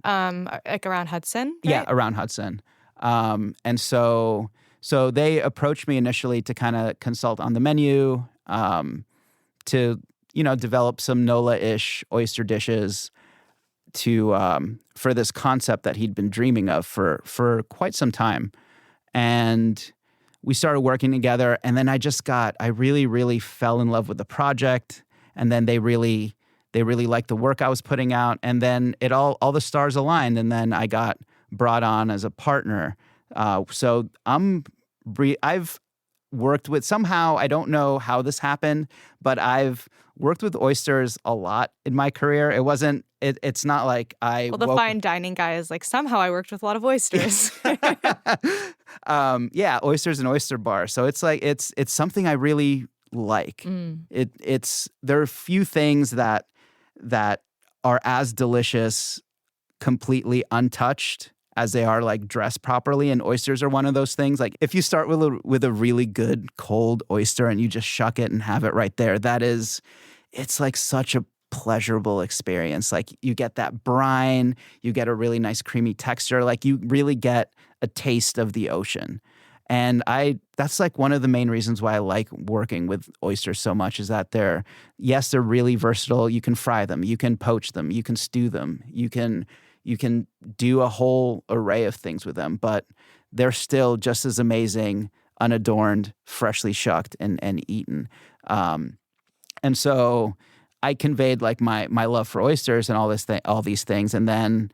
like around Hudson. Right? Yeah, around Hudson. And so they approached me initially to kind of consult on the menu, to develop some NOLA-ish oyster dishes for this concept that he'd been dreaming of for quite some time. And we started working together, and then I really, really fell in love with the project. And then they really liked the work I was putting out. And then all the stars aligned, and then I got brought on as a partner. So I've worked with, somehow, I don't know how this happened, but I've worked with oysters a lot in my career. It's not like the fine dining guy is like, somehow I worked with a lot of oysters. Yeah, oysters and oyster bar. So it's like, it's something I really like. There are a few things that are as delicious completely untouched as they are like dressed properly, and oysters are one of those things. Like if you start with a really good cold oyster and you just shuck it and have it right there, it's like such a pleasurable experience. Like you get that brine, you get a really nice creamy texture, like you really get a taste of the ocean. And that's like one of the main reasons why I like working with oysters so much, is that they're really versatile. You can fry them, you can poach them, you can stew them, you can do a whole array of things with them, but they're still just as amazing, unadorned, freshly shucked and eaten. And so I conveyed like my love for oysters and all these things, and then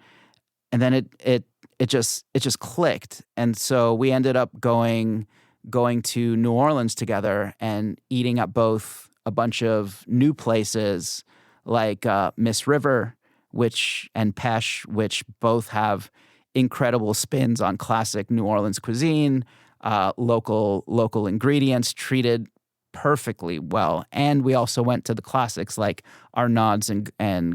it just clicked. And so we ended up going to New Orleans together and eating at both a bunch of new places like Miss River, and Pesh, which both have incredible spins on classic New Orleans cuisine, local ingredients treated perfectly well. And we also went to the classics like Arnaud's and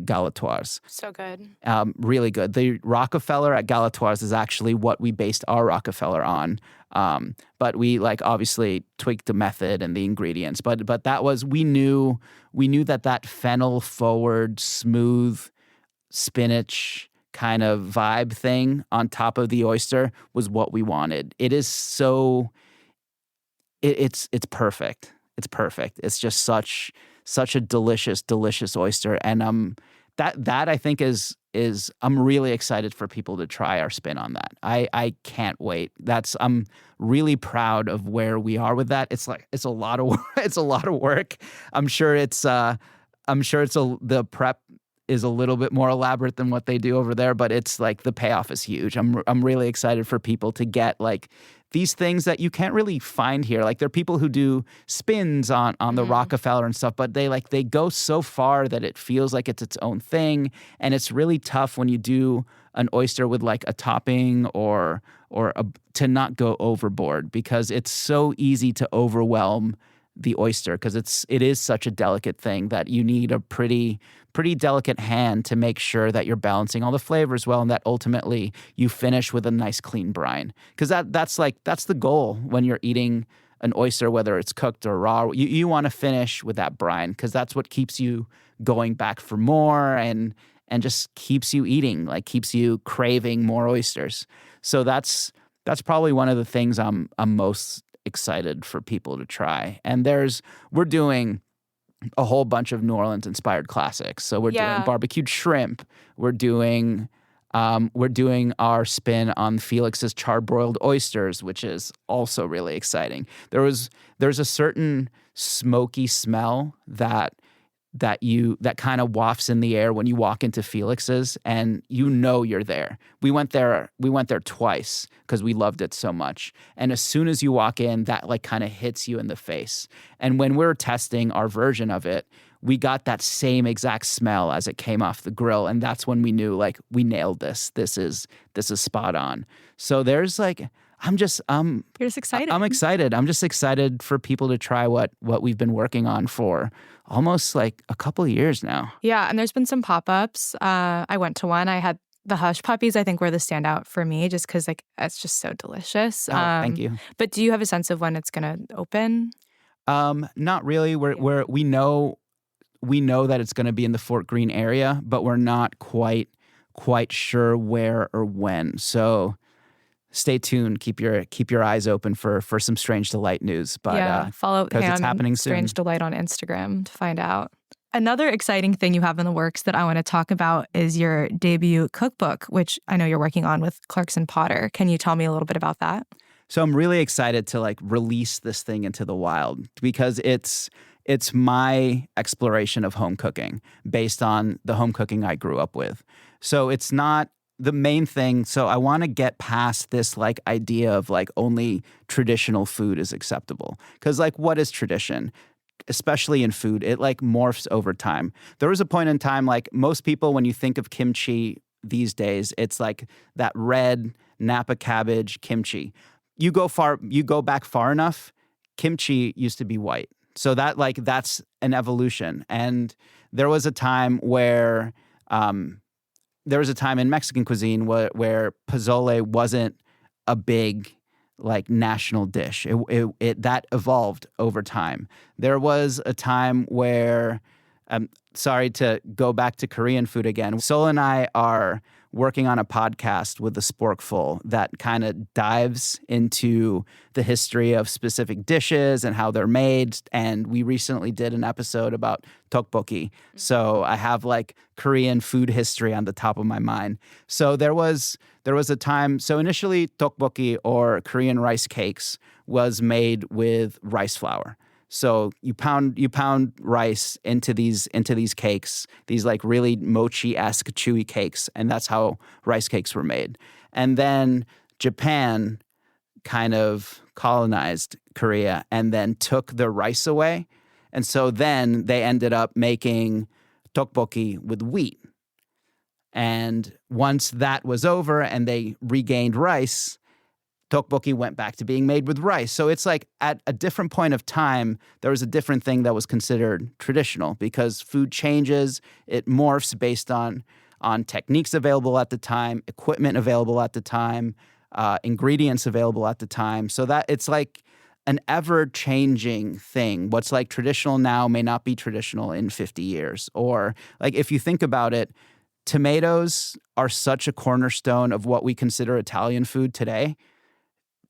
Galatoire's. So good. Really good. The Rockefeller at Galatoire's is actually what we based our Rockefeller on. But we like obviously tweaked the method and the ingredients. But that was, we knew that fennel forward, smooth spinach kind of vibe thing on top of the oyster was what we wanted. It is so, it's perfect. It's perfect. It's just such a delicious oyster. And that I think is I'm really excited for people to try our spin on that. I can't wait. I'm really proud of where we are with that. It's a lot of work. It's a lot of work. I'm sure the prep is a little bit more elaborate than what they do over there, but it's like the payoff is huge. I'm really excited for people to get like these things that you can't really find here. Like there are people who do spins on the Rockefeller and stuff, but they go so far that it feels like it's its own thing. And it's really tough when you do an oyster with like a topping or to not go overboard, because it's so easy to overwhelm the oyster, because it is such a delicate thing that you need a pretty delicate hand to make sure that you're balancing all the flavors well, and that ultimately you finish with a nice clean brine. Because that's the goal when you're eating an oyster, whether it's cooked or raw. You want to finish with that brine, because that's what keeps you going back for more and just keeps you eating, like keeps you craving more oysters. So that's probably one of the things I'm most excited for people to try. And we're doing a whole bunch of New Orleans inspired classics. So we're doing barbecued shrimp. We're doing our spin on Felix's charbroiled oysters, which is also really exciting. There's a certain smoky smell that kind of wafts in the air when you walk into Felix's, and you're there. We went there twice because we loved it so much. And as soon as you walk in, that like kind of hits you in the face. And when we're testing our version of it, we got that same exact smell as it came off the grill, and that's when we knew like we nailed this. This is spot on. So there's like you're just excited. I'm excited. I'm just excited for people to try what we've been working on for almost like a couple of years now. Yeah, and there's been some pop-ups. I went to one. I had the hush puppies, I think, were the standout for me, just because like it's just so delicious. Oh, thank you. But do you have a sense of when it's going to open? Not really. We know that it's going to be in the Fort Greene area, but we're not quite sure where or when. So stay tuned. Keep your eyes open for some Strange Delight news. But follow because it's happening soon. Strange Delight on Instagram to find out. Another exciting thing you have in the works that I want to talk about is your debut cookbook, which I know you're working on with Clarkson Potter. Can you tell me a little bit about that? So I'm really excited to like release this thing into the wild, because it's my exploration of home cooking based on the home cooking I grew up with. So it's not the main thing. So I want to get past this like idea of like only traditional food is acceptable. Because like, what is tradition? Especially in food, it like morphs over time. There was a point in time, like most people, when you think of kimchi these days, it's like that red Napa cabbage kimchi. You go back far enough, kimchi used to be white. So that's an evolution. And there was a time in Mexican cuisine where pozole wasn't a big like national dish. It that evolved over time. There was a time where, sorry to go back to Korean food again. Sol and I are working on a podcast with the Sporkful that kind of dives into the history of specific dishes and how they're made. And we recently did an episode about tteokbokki. So I have like Korean food history on the top of my mind. So there was a time, so initially tteokbokki, or Korean rice cakes, was made with rice flour. So you pound rice into these cakes, these like really mochi-esque chewy cakes, and that's how rice cakes were made. And then Japan kind of colonized Korea and then took the rice away. And so then they ended up making tteokbokki with wheat. And once that was over and they regained rice, tteokbokki went back to being made with rice. So it's like at a different point of time, there was a different thing that was considered traditional, because food changes, it morphs based on techniques available at the time, equipment available at the time, ingredients available at the time. So that it's like an ever-changing thing. What's like traditional now may not be traditional in 50 years. Or like if you think about it, tomatoes are such a cornerstone of what we consider Italian food today.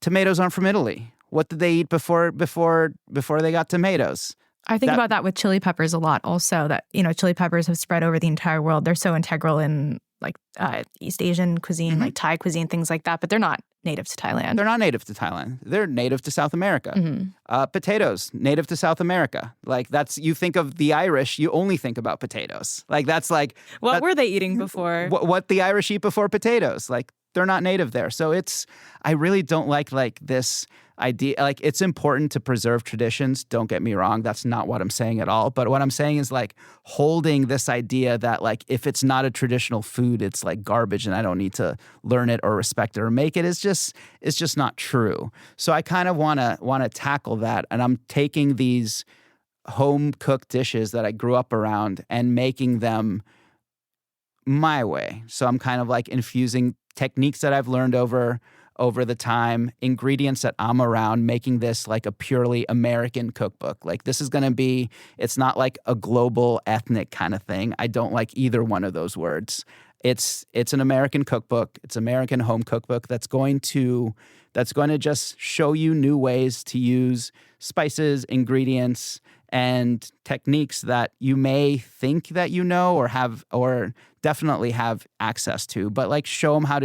Tomatoes aren't from Italy. What did they eat before they got tomatoes? I think about that with chili peppers a lot also, that, chili peppers have spread over the entire world. They're so integral in like East Asian cuisine, like Thai cuisine, things like that, but they're not native to Thailand. They're not native to Thailand. They're native to South America. Potatoes, native to South America. Like you think of the Irish, you only think about potatoes. Like that's like... What were they eating before? What the Irish eat before potatoes. Like they're not native there. So I really don't like this idea. Like it's important to preserve traditions. Don't get me wrong. That's not what I'm saying at all. But what I'm saying is like holding this idea that like if it's not a traditional food, it's like garbage and I don't need to learn it or respect it or make it is just not true. So I kind of want to tackle that. And I'm taking these home cooked dishes that I grew up around and making them my way. So I'm kind of like infusing techniques that I've learned over the time, ingredients that I'm around, making this like a purely American cookbook. Like this is going to be, it's not like a global ethnic kind of thing. I don't like either one of those words. It's an American cookbook. It's American home cookbook that's going to just show you new ways to use spices, ingredients, and techniques that you may think that you know or have or definitely have access to, but like show them how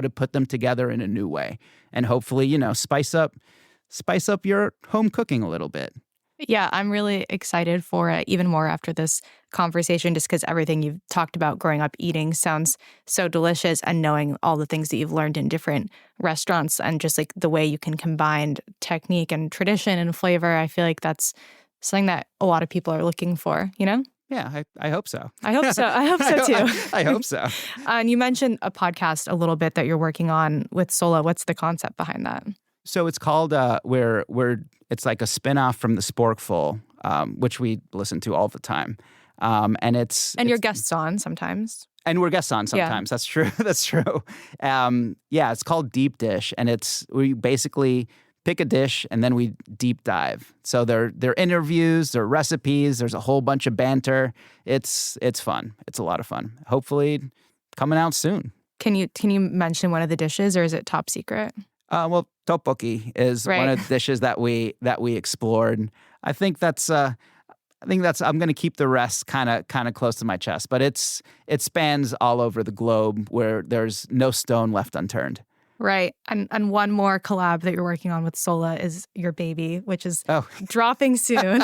to put them together in a new way, and hopefully spice up your home cooking a little bit. Yeah, I'm really excited for it even more after this conversation, just because everything you've talked about growing up eating sounds so delicious, and knowing all the things that you've learned in different restaurants and just like the way you can combine technique and tradition and flavor. I feel like that's something that a lot of people are looking for, Yeah, I hope so. I hope so. I hope so too. I hope so. And you mentioned a podcast a little bit that you're working on with Sola. What's the concept behind that? So it's called it's like a spinoff from the Sporkful, which we listen to all the time, and you're guests on sometimes. And we're guests on sometimes. Yeah. That's true. That's true. It's called Deep Dish, and we basically pick a dish and then we deep dive. So they're interviews, they're recipes, there's a whole bunch of banter. It's fun. It's a lot of fun. Hopefully coming out soon. Can you mention one of the dishes, or is it top secret? Well, tteokbokki is one of the dishes that we explored. I think that's I'm going to keep the rest kind of close to my chest, but it spans all over the globe where there's no stone left unturned. Right. And one more collab that you're working on with Sola is your baby, which is dropping soon.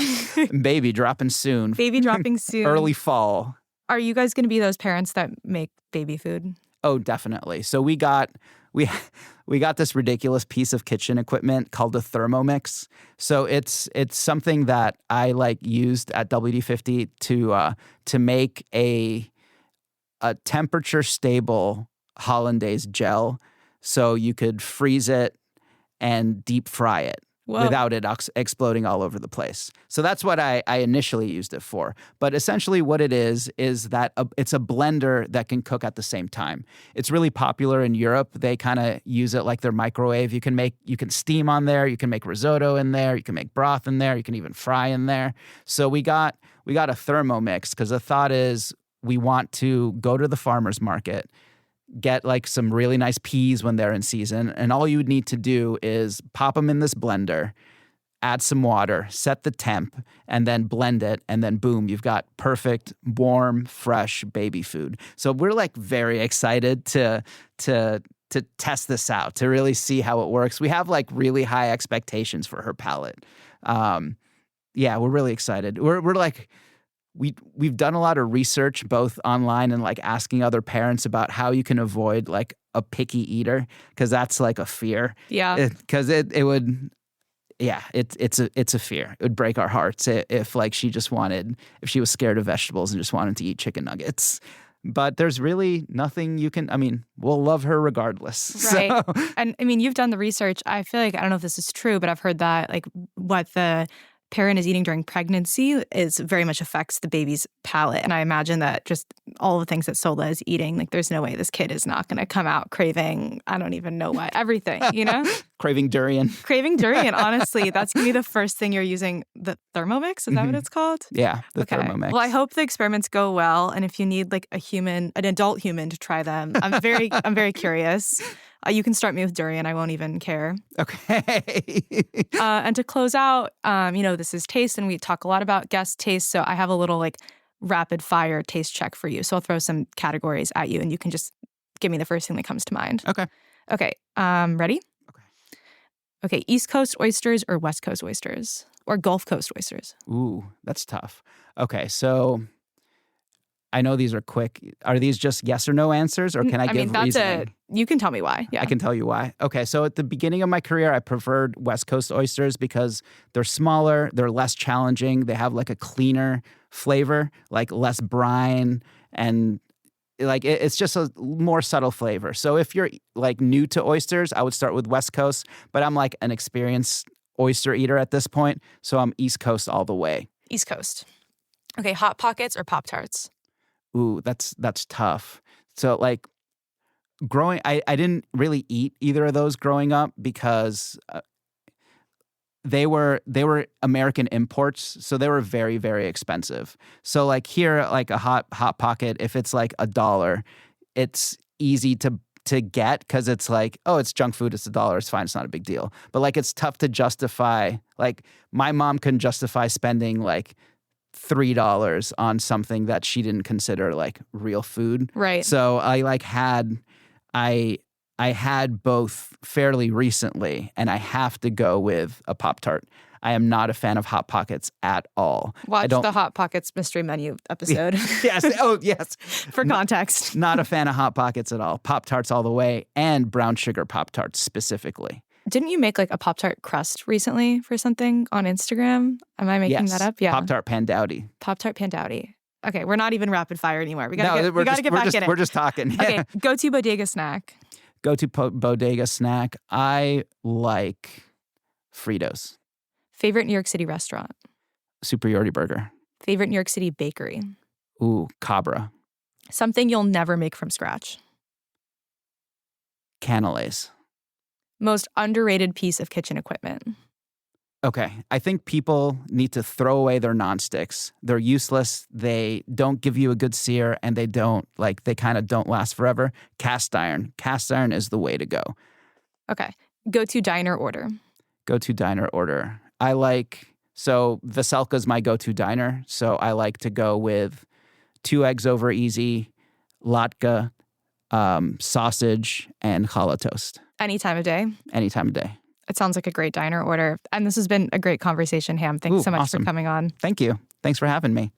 Baby dropping soon. Baby dropping soon. Early fall. Are you guys going to be those parents that make baby food? Oh, definitely. So we got this ridiculous piece of kitchen equipment called a Thermomix. So it's something that I used at WD-50 to make a temperature stable hollandaise gel. So you could freeze it and deep fry it without it exploding all over the place. So that's what I initially used it for. But essentially what it is that it's a blender that can cook at the same time. It's really popular in Europe. They kind of use it like their microwave. You can steam on there. You can make risotto in there. You can make broth in there. You can even fry in there. So we got a Thermomix because the thought is we want to go to the farmer's market, get some really nice peas when they're in season, and all you would need to do is pop them in this blender, add some water, set the temp, and then blend it, and then boom, you've got perfect, warm, fresh baby food. So we're very excited to test this out, to really see how it works. We have really high expectations for her palate. We're really excited. We've done a lot of research both online and asking other parents about how you can avoid a picky eater, because that's a fear. Yeah. Because it would, it's a fear. It would break our hearts if if she was scared of vegetables and just wanted to eat chicken nuggets. But there's really nothing you can, we'll love her regardless. Right. So. And you've done the research. I feel I don't know if this is true, but I've heard that what the parent is eating during pregnancy is very much affects the baby's palate. And I imagine that just all the things that Sola is eating, there's no way this kid is not going to come out craving, I don't even know what, everything, Craving durian. Craving durian, honestly. That's going to be the first thing you're using, the Thermomix? Is that what it's called? Yeah, the Thermomix. Well, I hope the experiments go well. And if you need an adult human to try them, I'm very curious. You can start me with durian. I won't even care. Okay. And to close out, this is taste, and we talk a lot about guest taste. So I have a little rapid fire taste check for you. So I'll throw some categories at you, and you can just give me the first thing that comes to mind. Okay. Okay. Ready? Okay. East Coast oysters or West Coast oysters or Gulf Coast oysters? Ooh, that's tough. Okay, so I know these are quick. Are these just yes or no answers, or can I give reasoning? You can tell me why. Yeah. I can tell you why. Okay, so at the beginning of my career, I preferred West Coast oysters because they're smaller, they're less challenging, they have a cleaner flavor, less brine, and it's just a more subtle flavor. So if you're new to oysters, I would start with West Coast, but I'm an experienced oyster eater at this point, so I'm East Coast all the way. East Coast. Okay, Hot Pockets or Pop-Tarts? Ooh, that's tough. So growing, I didn't really eat either of those growing up because they were American imports, so they were very, very expensive. So here, a hot pocket, if it's $1, it's easy to get because it's it's junk food, it's $1, it's fine, it's not a big deal. But it's tough to justify. My mom couldn't justify spending $3 on something that she didn't consider real food. Right. So I had both fairly recently, and I have to go with a Pop-Tart. I am not a fan of Hot Pockets at all. Watch the Hot Pockets Mystery Menu episode. Yes. Oh, yes. For context. Not a fan of Hot Pockets at all. Pop-Tarts all the way, and brown sugar Pop-Tarts specifically. Didn't you make a Pop-Tart crust recently for something on Instagram? Am I making that up? Yeah. Pop-Tart Pandowdy. Pop-Tart Pandowdy. Okay, we're not even rapid fire anymore. We gotta get back in it. We're just talking. Okay, go-to bodega snack. Go-to bodega snack. I like Fritos. Favorite New York City restaurant? Superiority Burger. Favorite New York City bakery? Ooh, Cabra. Something you'll never make from scratch? Canelés. Most underrated piece of kitchen equipment? Okay, I think people need to throw away their nonsticks. They're useless. They don't give you a good sear, and they don't they kind of don't last forever. Cast iron. Cast iron is the way to go. Okay, go-to diner order. Go-to diner order. So Veselka's my go-to diner. So I like to go with 2 eggs over easy, latke, sausage, and challah toast. Any time of day? Any time of day. It sounds like a great diner order. And this has been a great conversation, Ham. Thanks so much for coming on. Thank you. Thanks for having me.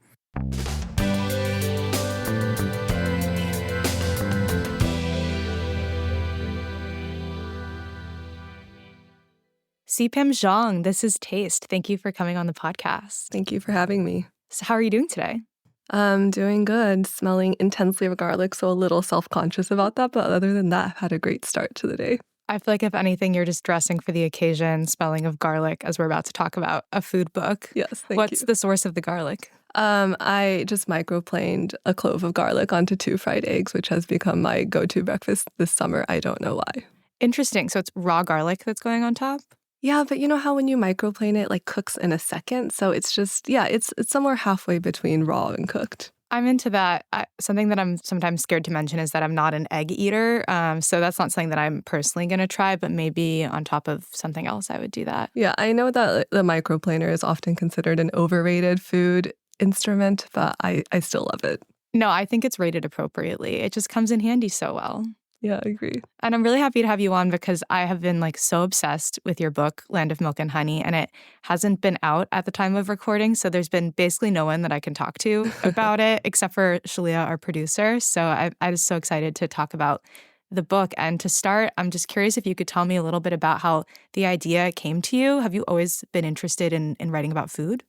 C Pam Zhang, this is Taste. Thank you for coming on the podcast. Thank you for having me. So how are you doing today? I'm doing good, smelling intensely of garlic, so a little self-conscious about that. But other than that, I've had a great start to the day. I feel like if anything, you're just dressing for the occasion, smelling of garlic, as we're about to talk about a food book. Yes, thank you. What's the source of the garlic? I just microplaned a clove of garlic onto 2 fried eggs, which has become my go-to breakfast this summer. I don't know why. Interesting. So it's raw garlic that's going on top? Yeah, but you know how when you microplane it, cooks in a second? So it's just, it's somewhere halfway between raw and cooked. I'm into that. Something that I'm sometimes scared to mention is that I'm not an egg eater. So that's not something that I'm personally going to try, but maybe on top of something else, I would do that. Yeah, I know that the microplaner is often considered an overrated food instrument, but I still love it. No, I think it's rated appropriately. It just comes in handy so well. Yeah, I agree. And I'm really happy to have you on because I have been so obsessed with your book, Land of Milk and Honey, and it hasn't been out at the time of recording. So there's been basically no one that I can talk to about it except for Shalia, our producer. So I was so excited to talk about the book. And to start, I'm just curious if you could tell me a little bit about how the idea came to you. Have you always been interested in writing about food?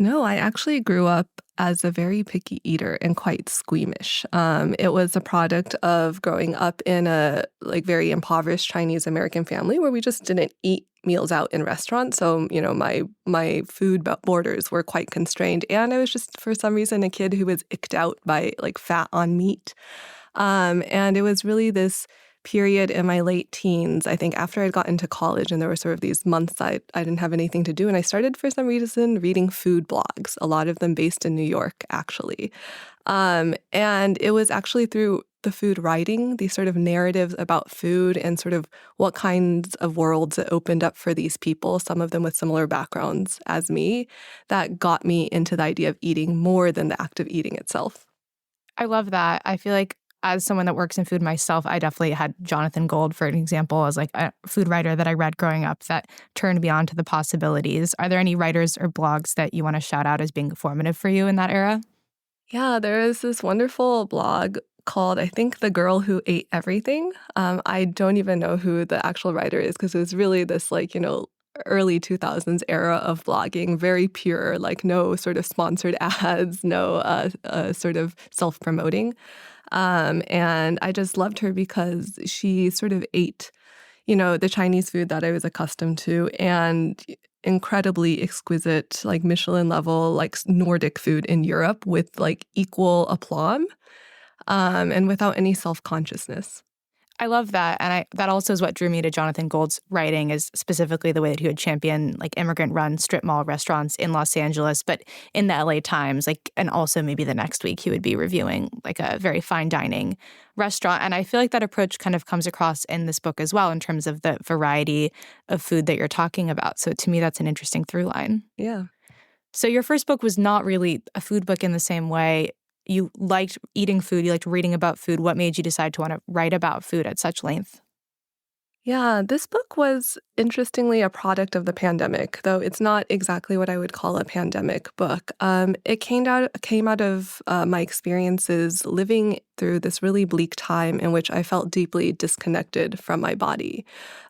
No, I actually grew up as a very picky eater and quite squeamish. It was a product of growing up in a very impoverished Chinese American family where we just didn't eat meals out in restaurants. So, my food borders were quite constrained. And I was just, for some reason, a kid who was icked out by fat on meat. And it was really this period in my late teens, I think after I'd gotten to college and there were sort of these months I didn't have anything to do. And I started for some reason reading food blogs, a lot of them based in New York, actually. And it was actually through the food writing, these sort of narratives about food and sort of what kinds of worlds it opened up for these people, some of them with similar backgrounds as me, that got me into the idea of eating more than the act of eating itself. I love that. I feel like as someone that works in food myself, I definitely had Jonathan Gold, for an example, as like a food writer that I read growing up that turned me on to the possibilities. Are there any writers or blogs that you want to shout out as being formative for you in that era? Yeah, there is this wonderful blog called, I think, The Girl Who Ate Everything. I don't even know who the actual writer is because it was really this, like, early 2000s era of blogging, very pure, like no sort of sponsored ads, no sort of self-promoting. And I just loved her because she sort of ate, the Chinese food that I was accustomed to and incredibly exquisite, like Michelin level, like Nordic food in Europe with like equal aplomb, and without any self-consciousness. I love that. And that also is what drew me to Jonathan Gold's writing, is specifically the way that he would champion like immigrant-run strip mall restaurants in Los Angeles, but in the LA Times, like, and also maybe the next week he would be reviewing like a very fine dining restaurant. And I feel like that approach kind of comes across in this book as well in terms of the variety of food that you're talking about. So to me, that's an interesting through line. Yeah. So your first book was not really a food book in the same way. You liked eating food, you liked reading about food. What made you decide to want to write about food at such length? Yeah, this book was interestingly a product of the pandemic, though it's not exactly what I would call a pandemic book. It came out of my experiences living through this really bleak time in which I felt deeply disconnected from my body.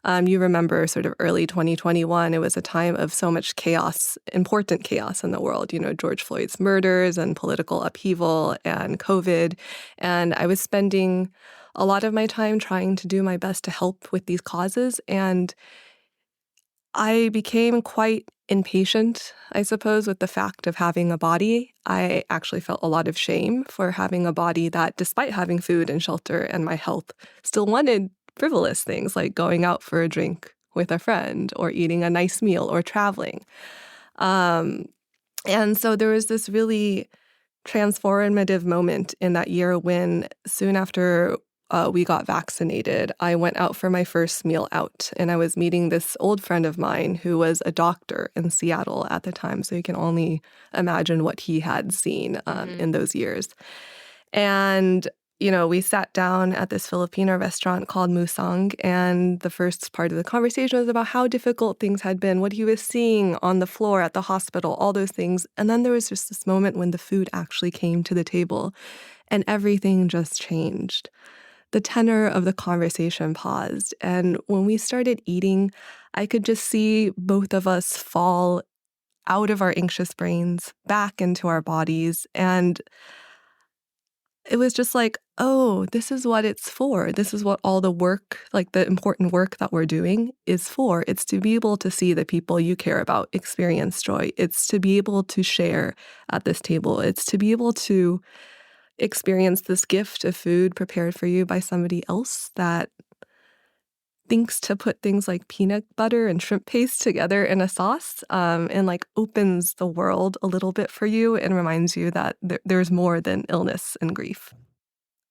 You remember sort of early 2021, it was a time of so much chaos, important chaos in the world, George Floyd's murders and political upheaval and COVID. And I was spending a lot of my time trying to do my best to help with these causes. And I became quite impatient, I suppose, with the fact of having a body. I actually felt a lot of shame for having a body that, despite having food and shelter and my health, still wanted frivolous things like going out for a drink with a friend or eating a nice meal or traveling. And so there was this really transformative moment in that year when soon after we got vaccinated, I went out for my first meal out, and I was meeting this old friend of mine who was a doctor in Seattle at the time. So you can only imagine what he had seen in those years. And, we sat down at this Filipino restaurant called Musang, and the first part of the conversation was about how difficult things had been, what he was seeing on the floor at the hospital, all those things. And then there was just this moment when the food actually came to the table, and everything just changed. The tenor of the conversation paused, and when we started eating, I could just see both of us fall out of our anxious brains, back into our bodies, and it was just like, oh, this is what it's for. This is what all the work, like the important work that we're doing, is for. It's to be able to see the people you care about experience joy. It's to be able to share at this table. It's to be able to experience this gift of food prepared for you by somebody else that thinks to put things like peanut butter and shrimp paste together in a sauce, and like opens the world a little bit for you and reminds you that there's more than illness and grief.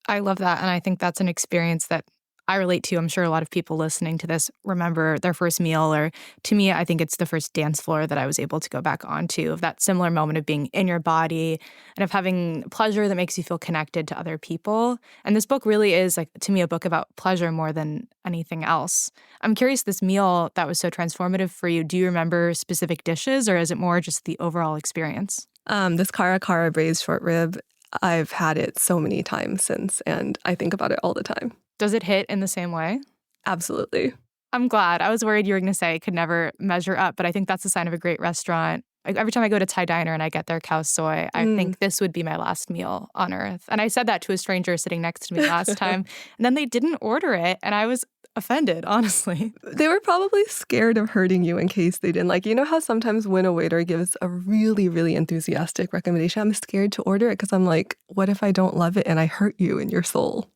I love that. And I think that's an experience that I relate to. I'm sure a lot of people listening to this remember their first meal, or to me, I think it's the first dance floor that I was able to go back onto, of that similar moment of being in your body and of having pleasure that makes you feel connected to other people. And this book really is, like, to me, a book about pleasure more than anything else. I'm curious, this meal that was so transformative for you, do you remember specific dishes, or is it more just the overall experience? This cara cara braised short rib, I've had it so many times since, and I think about it all the time. Does it hit in the same way? Absolutely. I'm glad. I was worried you were going to say it could never measure up, but I think that's a sign of a great restaurant. Like, every time I go to Thai diner and I get their khao soi, I think this would be my last meal on earth. And I said that to a stranger sitting next to me last time, and then they didn't order it, and I was offended, honestly. They were probably scared of hurting you in case they didn't. Like, you know how sometimes when a waiter gives a really, really enthusiastic recommendation, I'm scared to order it because I'm like, what if I don't love it and I hurt you in your soul?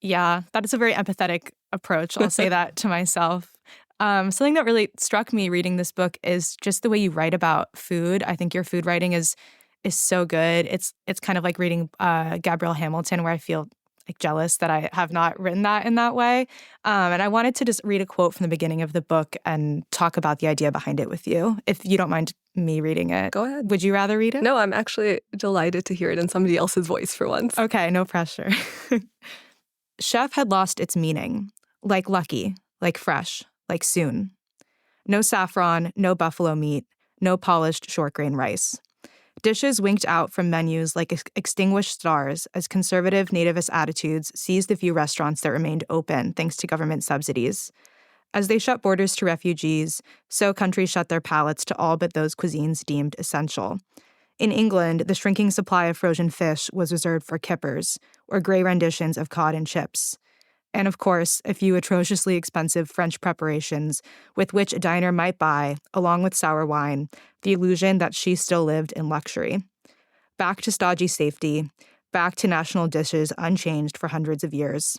Yeah, that is a very empathetic approach. I'll say that to myself. Something that really struck me reading this book is just the way you write about food. I think your food writing is so good. It's kind of like reading Gabrielle Hamilton, where I feel like jealous that I have not written that in that way. And I wanted to just read a quote from the beginning of the book and talk about the idea behind it with you, if you don't mind me reading it. Go ahead. Would you rather read it? No, I'm actually delighted to hear it in somebody else's voice for once. Okay, no pressure. Chef had lost its meaning. Like lucky, like fresh, like soon. No saffron, no buffalo meat, no polished short grain rice. Dishes winked out from menus like extinguished stars as conservative nativist attitudes seized the few restaurants that remained open thanks to government subsidies. As they shut borders to refugees, so countries shut their palates to all but those cuisines deemed essential. In England, the shrinking supply of frozen fish was reserved for kippers, or gray renditions of cod and chips. And of course, a few atrociously expensive French preparations with which a diner might buy, along with sour wine, the illusion that she still lived in luxury. Back to stodgy safety, back to national dishes unchanged for hundreds of years.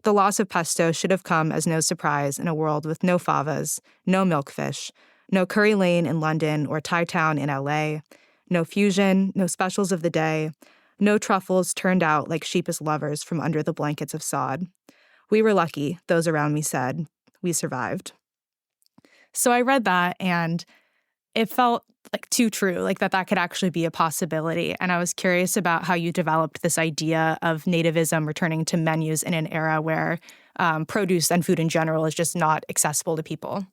The loss of pesto should have come as no surprise in a world with no favas, no milkfish, no Curry Lane in London or Thai Town in LA, no fusion, no specials of the day, no truffles turned out like sheepish lovers from under the blankets of sod. We were lucky, those around me said. We survived. So I read that and it felt like too true, like that could actually be a possibility. And I was curious about how you developed this idea of nativism returning to menus in an era where produce and food in general is just not accessible to people.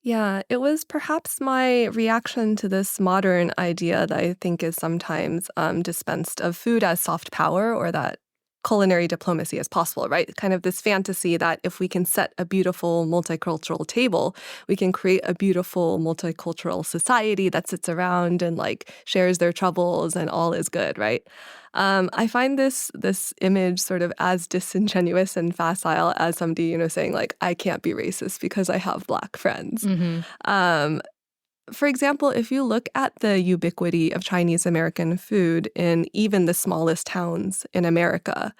Yeah, it was perhaps my reaction to this modern idea that I think is sometimes dispensed of food as soft power, or that culinary diplomacy as possible, right? Kind of this fantasy that if we can set a beautiful multicultural table, we can create a beautiful multicultural society that sits around and like shares their troubles and all is good, right? I find this image sort of as disingenuous and facile as somebody, saying like, I can't be racist because I have Black friends. Mm-hmm. For example, if you look at the ubiquity of Chinese American food in even the smallest towns in America,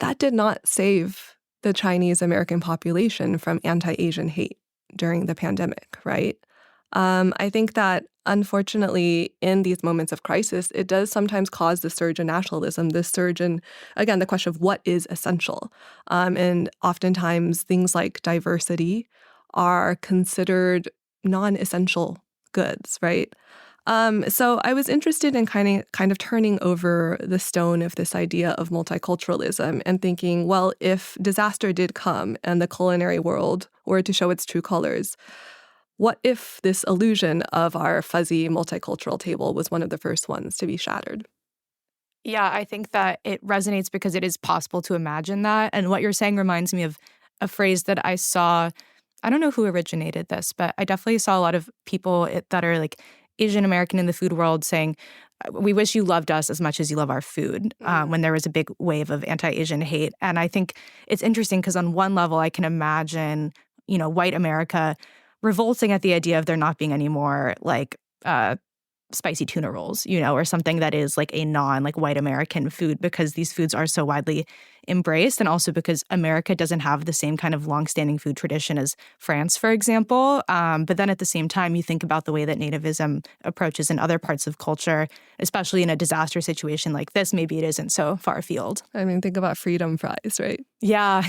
that did not save the Chinese American population from anti-Asian hate during the pandemic, right? I think that, unfortunately, in these moments of crisis, it does sometimes cause the surge in nationalism, this surge in, again, the question of what is essential. And oftentimes, things like diversity are considered non-essential goods, right? So I was interested in kind of turning over the stone of this idea of multiculturalism and thinking, well, if disaster did come and the culinary world were to show its true colors, what if this illusion of our fuzzy multicultural table was one of the first ones to be shattered? Yeah, I think that it resonates because it is possible to imagine that. And what you're saying reminds me of a phrase that I saw. I don't know who originated this, but I definitely saw a lot of people that are like Asian American in the food world saying, we wish you loved us as much as you love our food, when there was a big wave of anti-Asian hate. And I think it's interesting because on one level, I can imagine, white America revolting at the idea of there not being any more like spicy tuna rolls, or something that is like a non-like white American food, because these foods are so widely embraced, and also because America doesn't have the same kind of longstanding food tradition as France, for example. But then at the same time, you think about the way that nativism approaches in other parts of culture, especially in a disaster situation like this, maybe it isn't so far afield. I mean, think about freedom fries, right? Yeah.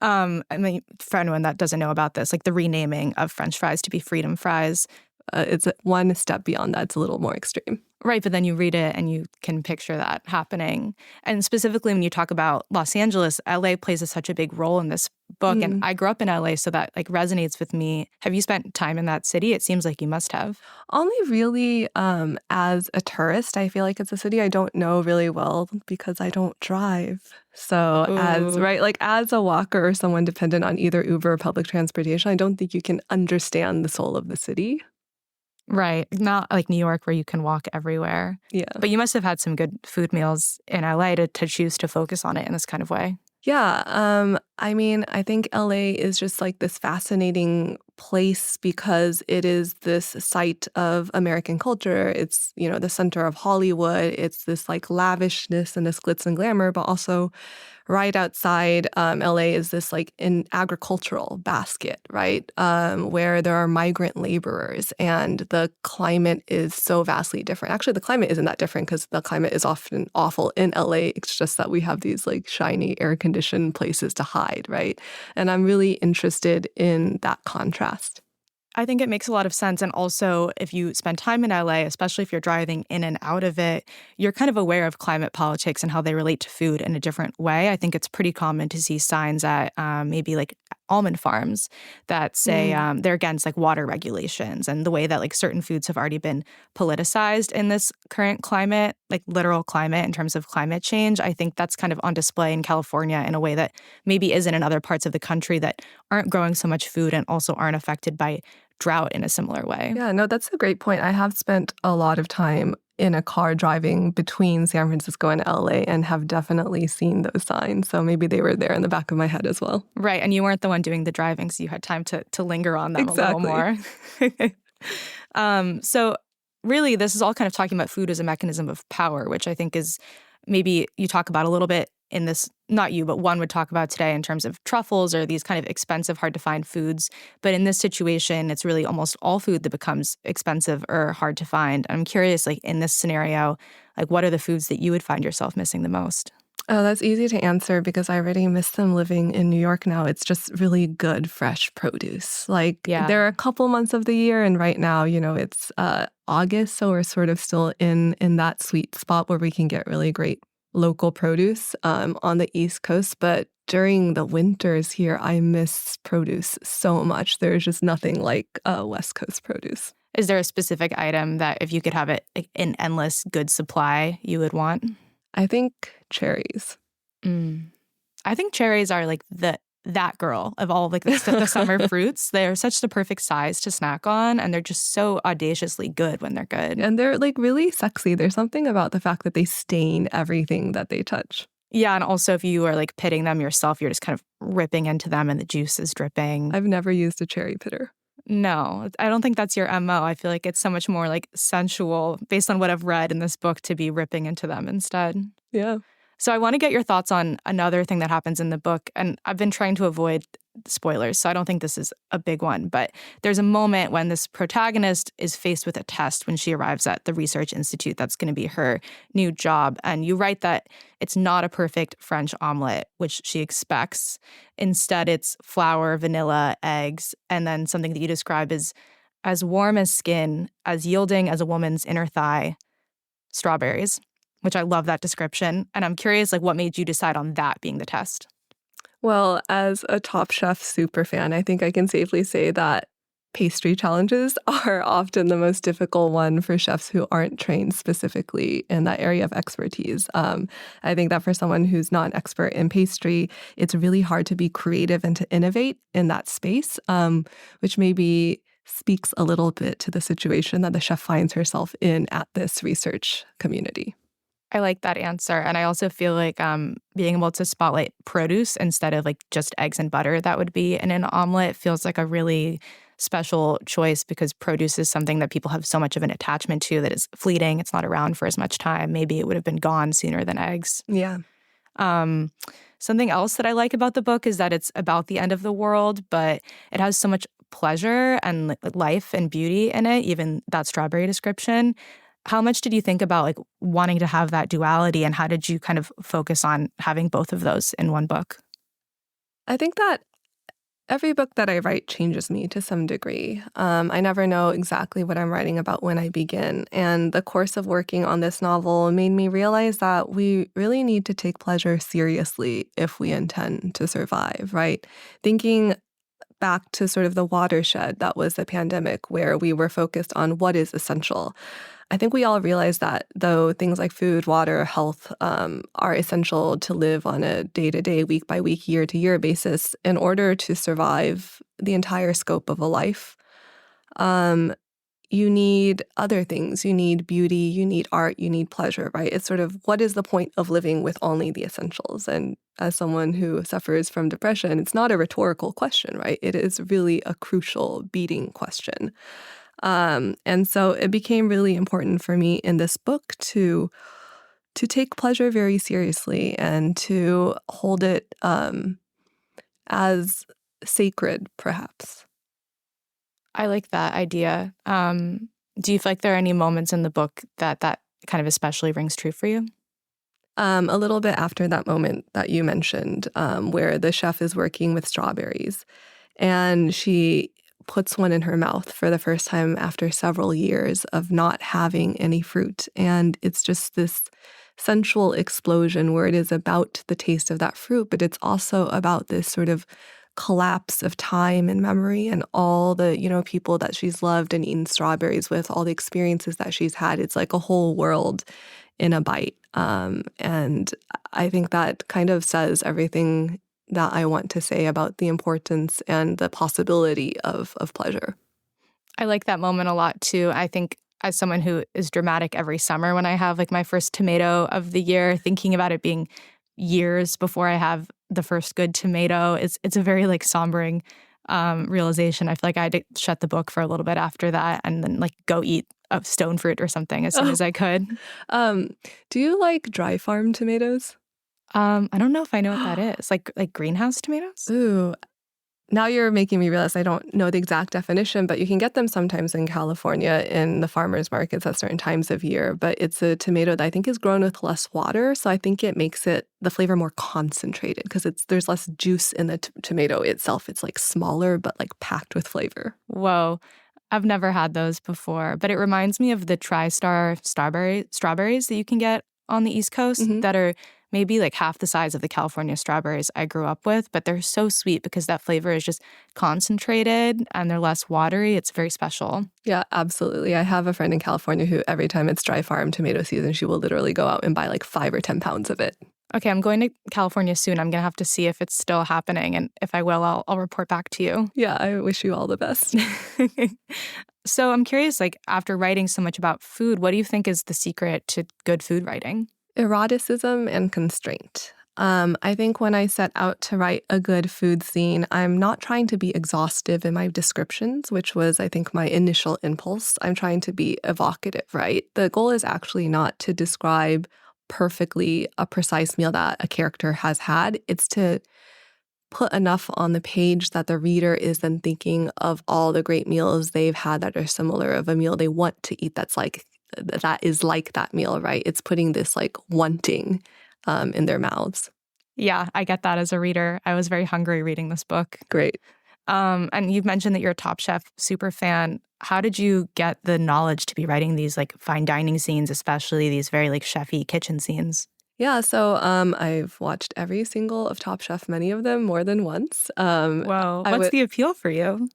I mean, for anyone that doesn't know about this, like the renaming of French fries to be freedom fries, it's one step beyond that. It's a little more extreme. Right, but then you read it and you can picture that happening. And specifically when you talk about Los Angeles, LA plays such a big role in this book. And I grew up in LA, so that like resonates with me. Have you spent time in that city? It seems like you must have. Only really as a tourist. I feel like it's a city I don't know really well because I don't drive. So as a walker or someone dependent on either Uber or public transportation, I don't think you can understand the soul of the city. Right. Not like New York where you can walk everywhere. Yeah. But you must have had some good food meals in LA to choose to focus on it in this kind of way. Yeah. I mean, I think LA is just like this fascinating place because it is this site of American culture. It's, the center of Hollywood. It's this like lavishness and this glitz and glamour, but also right outside LA is this like an agricultural basket, right? Where there are migrant laborers and the climate is so vastly different. Actually, the climate isn't that different because the climate is often awful in LA. It's just that we have these like shiny air-conditioned places to hide, right? And I'm really interested in that contrast. I think it makes a lot of sense. And also, if you spend time in LA, especially if you're driving in and out of it, you're kind of aware of climate politics and how they relate to food in a different way. I think it's pretty common to see signs at maybe like almond farms that say they're against like water regulations and the way that like certain foods have already been politicized in this current climate, like literal climate in terms of climate change. I think that's kind of on display in California in a way that maybe isn't in other parts of the country that aren't growing so much food and also aren't affected by drought in a similar way. Yeah, no, that's a great point. I have spent a lot of time in a car driving between San Francisco and LA and have definitely seen those signs. So maybe they were there in the back of my head as well. Right. And you weren't the one doing the driving, so you had time to linger on them exactly. a little more. So really, this is all kind of talking about food as a mechanism of power, which I think is maybe you talk about a little bit in this, not you, but one would talk about today in terms of truffles or these kind of expensive, hard to find foods. But in this situation, it's really almost all food that becomes expensive or hard to find. I'm curious, like in this scenario, like what are the foods that you would find yourself missing the most? Oh, that's easy to answer because I already miss them living in New York now. It's just really good, fresh produce. Like there are a couple months of the year, and right now, it's August, so we're sort of still in that sweet spot where we can get really great local produce on the East Coast. But during the winters here, I miss produce so much. There's just nothing like West Coast produce. Is there a specific item that if you could have it in endless good supply, you would want? I think cherries. I think cherries are like that girl of all of like the summer fruits. They're such the perfect size to snack on, and they're just so audaciously good when they're good. And they're like really sexy. There's something about the fact that they stain everything that they touch. Yeah, and also if you are like pitting them yourself, you're just kind of ripping into them and the juice is dripping. I've never used a cherry pitter. No, I don't think that's your MO. I feel like it's so much more like sensual, based on what I've read in this book, to be ripping into them instead. Yeah. So I want to get your thoughts on another thing that happens in the book. And I've been trying to avoid spoilers, so I don't think this is a big one. But there's a moment when this protagonist is faced with a test when she arrives at the research institute that's going to be her new job. And you write that it's not a perfect French omelet, which she expects. Instead, it's flour, vanilla, eggs, and then something that you describe as warm as skin, as yielding as a woman's inner thigh, strawberries, which I love that description. And I'm curious, like, what made you decide on that being the test? Well, as a Top Chef super fan, I think I can safely say that pastry challenges are often the most difficult one for chefs who aren't trained specifically in that area of expertise. I think that for someone who's not an expert in pastry, it's really hard to be creative and to innovate in that space, which maybe speaks a little bit to the situation that the chef finds herself in at this research community. I like that answer. And I also feel like being able to spotlight produce instead of like just eggs and butter that would be in an omelet feels like a really special choice, because produce is something that people have so much of an attachment to that is fleeting. It's not around for as much time. Maybe it would have been gone sooner than eggs. Yeah. Something else that I like about the book is that it's about the end of the world, but it has so much pleasure and life and beauty in it, even that strawberry description. How much did you think about like wanting to have that duality, and how did you kind of focus on having both of those in one book? I think that every book that I write changes me to some degree. I never know exactly what I'm writing about when I begin. And the course of working on this novel made me realize that we really need to take pleasure seriously if we intend to survive, right? Thinking back to sort of the watershed that was the pandemic, where we were focused on what is essential. I think we all realize that though things like food, water, health are essential to live on a day-to-day, week-by-week, year-to-year basis in order to survive the entire scope of a life. you need other things. You need beauty, you need art, you need pleasure, right? It's sort of, what is the point of living with only the essentials? And as someone who suffers from depression, it's not a rhetorical question, right? It is really a crucial, beating question. And so it became really important for me in this book to take pleasure very seriously and to hold it as sacred, perhaps. I like that idea. Do you feel like there are any moments in the book that kind of especially rings true for you? A little bit after that moment that you mentioned, where the chef is working with strawberries, and she puts one in her mouth for the first time after several years of not having any fruit. And it's just this sensual explosion where it is about the taste of that fruit, but it's also about this sort of collapse of time and memory and all the, people that she's loved and eaten strawberries with, all the experiences that she's had. It's like a whole world in a bite. And I think that kind of says everything that I want to say about the importance and the possibility of pleasure. I like that moment a lot too. I think as someone who is dramatic every summer, when I have like my first tomato of the year, thinking about it being years before I have the first good tomato, it's a very like sombering realization. I feel like I had to shut the book for a little bit after that and then like go eat a stone fruit or something as soon as I could. Do you like dry farm tomatoes? I don't know if I know what that is. Like greenhouse tomatoes? Ooh, now you're making me realize I don't know the exact definition, but you can get them sometimes in California in the farmers markets at certain times of year. But it's a tomato that I think is grown with less water, so I think it makes the flavor more concentrated because there's less juice in the tomato itself. It's like smaller but like packed with flavor. Whoa. I've never had those before, but it reminds me of the TriStar strawberries that you can get on the East Coast that are maybe like half the size of the California strawberries I grew up with, but they're so sweet because that flavor is just concentrated and they're less watery. It's very special. Yeah, absolutely. I have a friend in California who every time it's dry farm tomato season, she will literally go out and buy like 5 or 10 pounds of it. Okay, I'm going to California soon. I'm going to have to see if it's still happening. And if I will, I'll report back to you. Yeah, I wish you all the best. So I'm curious, like after writing so much about food, what do you think is the secret to good food writing? Eroticism and constraint. I think when I set out to write a good food scene, I'm not trying to be exhaustive in my descriptions, which was, I think, my initial impulse. I'm trying to be evocative, right? The goal is actually not to describe perfectly a precise meal that a character has had. It's to put enough on the page that the reader is then thinking of all the great meals they've had that are similar, of a meal they want to eat that is like that meal, right? It's putting this like wanting in their mouths. Yeah, I get that as a reader. I was very hungry reading this book. Great. And you've mentioned that you're a Top Chef super fan. How did you get the knowledge to be writing these like fine dining scenes, especially these very like chefy kitchen scenes? Yeah, so I've watched every single of Top Chef, many of them more than once. Whoa, what's the appeal for you?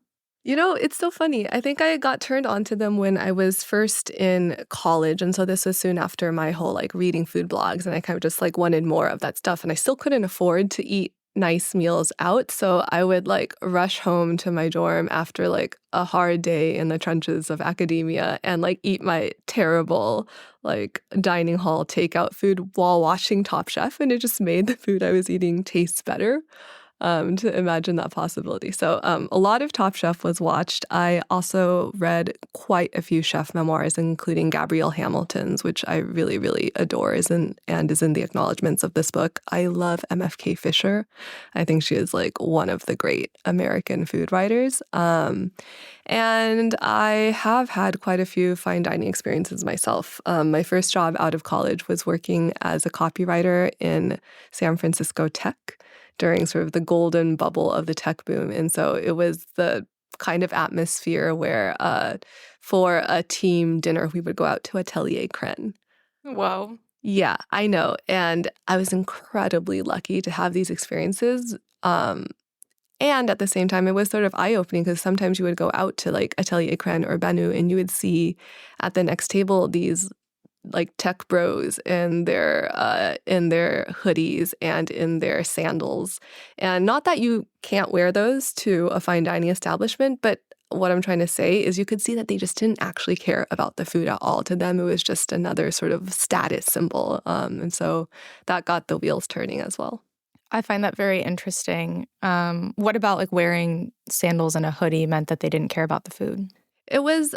It's so funny. I think I got turned on to them when I was first in college. And so this was soon after my whole like reading food blogs. And I kind of just like wanted more of that stuff. And I still couldn't afford to eat nice meals out. So I would like rush home to my dorm after like a hard day in the trenches of academia and like eat my terrible like dining hall takeout food while watching Top Chef. And it just made the food I was eating taste better. To imagine that possibility. So a lot of Top Chef was watched. I also read quite a few chef memoirs, including Gabrielle Hamilton's, which I really, really adore and is in the acknowledgments of this book. I love MFK Fisher. I think she is like one of the great American food writers. And I have had quite a few fine dining experiences myself. My first job out of college was working as a copywriter in San Francisco tech during sort of the golden bubble of the tech boom. And so it was the kind of atmosphere where for a team dinner, we would go out to Atelier Crème. Whoa. Yeah, I know. And I was incredibly lucky to have these experiences. And at the same time, it was sort of eye-opening because sometimes you would go out to like Atelier Crème or Banu and you would see at the next table these like tech bros in their hoodies and in their sandals. And not that you can't wear those to a fine dining establishment, but what I'm trying to say is you could see that they just didn't actually care about the food at all. To them, it was just another sort of status symbol. And so that got the wheels turning as well. I find that very interesting. What about like wearing sandals and a hoodie meant that they didn't care about the food? It was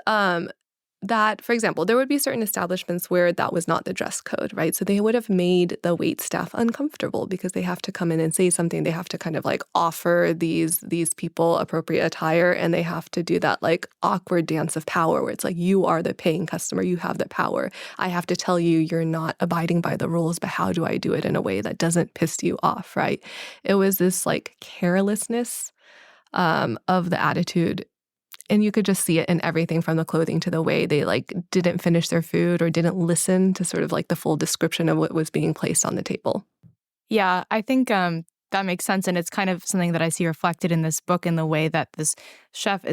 that, for example, there would be certain establishments where that was not the dress code, right? So they would have made the wait staff uncomfortable because they have to come in and say something. They have to kind of like offer these people appropriate attire, and they have to do that like awkward dance of power where it's like, you are the paying customer, you have the power. I have to tell you you're not abiding by the rules, but how do I do it in a way that doesn't piss you off, right? It was this like carelessness of the attitude. And you could just see it in everything from the clothing to the way they like didn't finish their food or didn't listen to sort of like the full description of what was being placed on the table. Yeah, I think that makes sense. And it's kind of something that I see reflected in this book in the way that this chef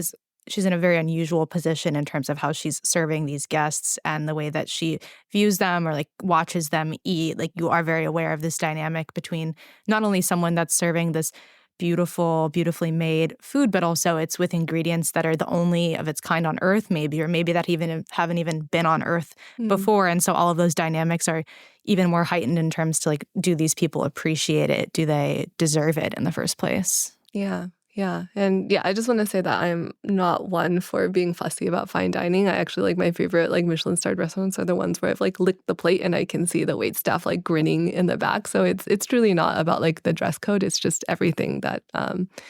she's in a very unusual position in terms of how she's serving these guests and the way that she views them or like watches them eat. Like you are very aware of this dynamic between not only someone that's serving this beautifully made food, but also it's with ingredients that are the only of its kind on Earth, maybe, or maybe that even haven't even been on Earth before. And so all of those dynamics are even more heightened in terms to like, do these people appreciate it? Do they deserve it in the first place? Yeah. Yeah. And yeah, I just want to say that I'm not one for being fussy about fine dining. I actually like my favorite like Michelin-starred restaurants are the ones where I've like licked the plate and I can see the wait staff like grinning in the back. So it's truly not about like the dress code. It's just everything that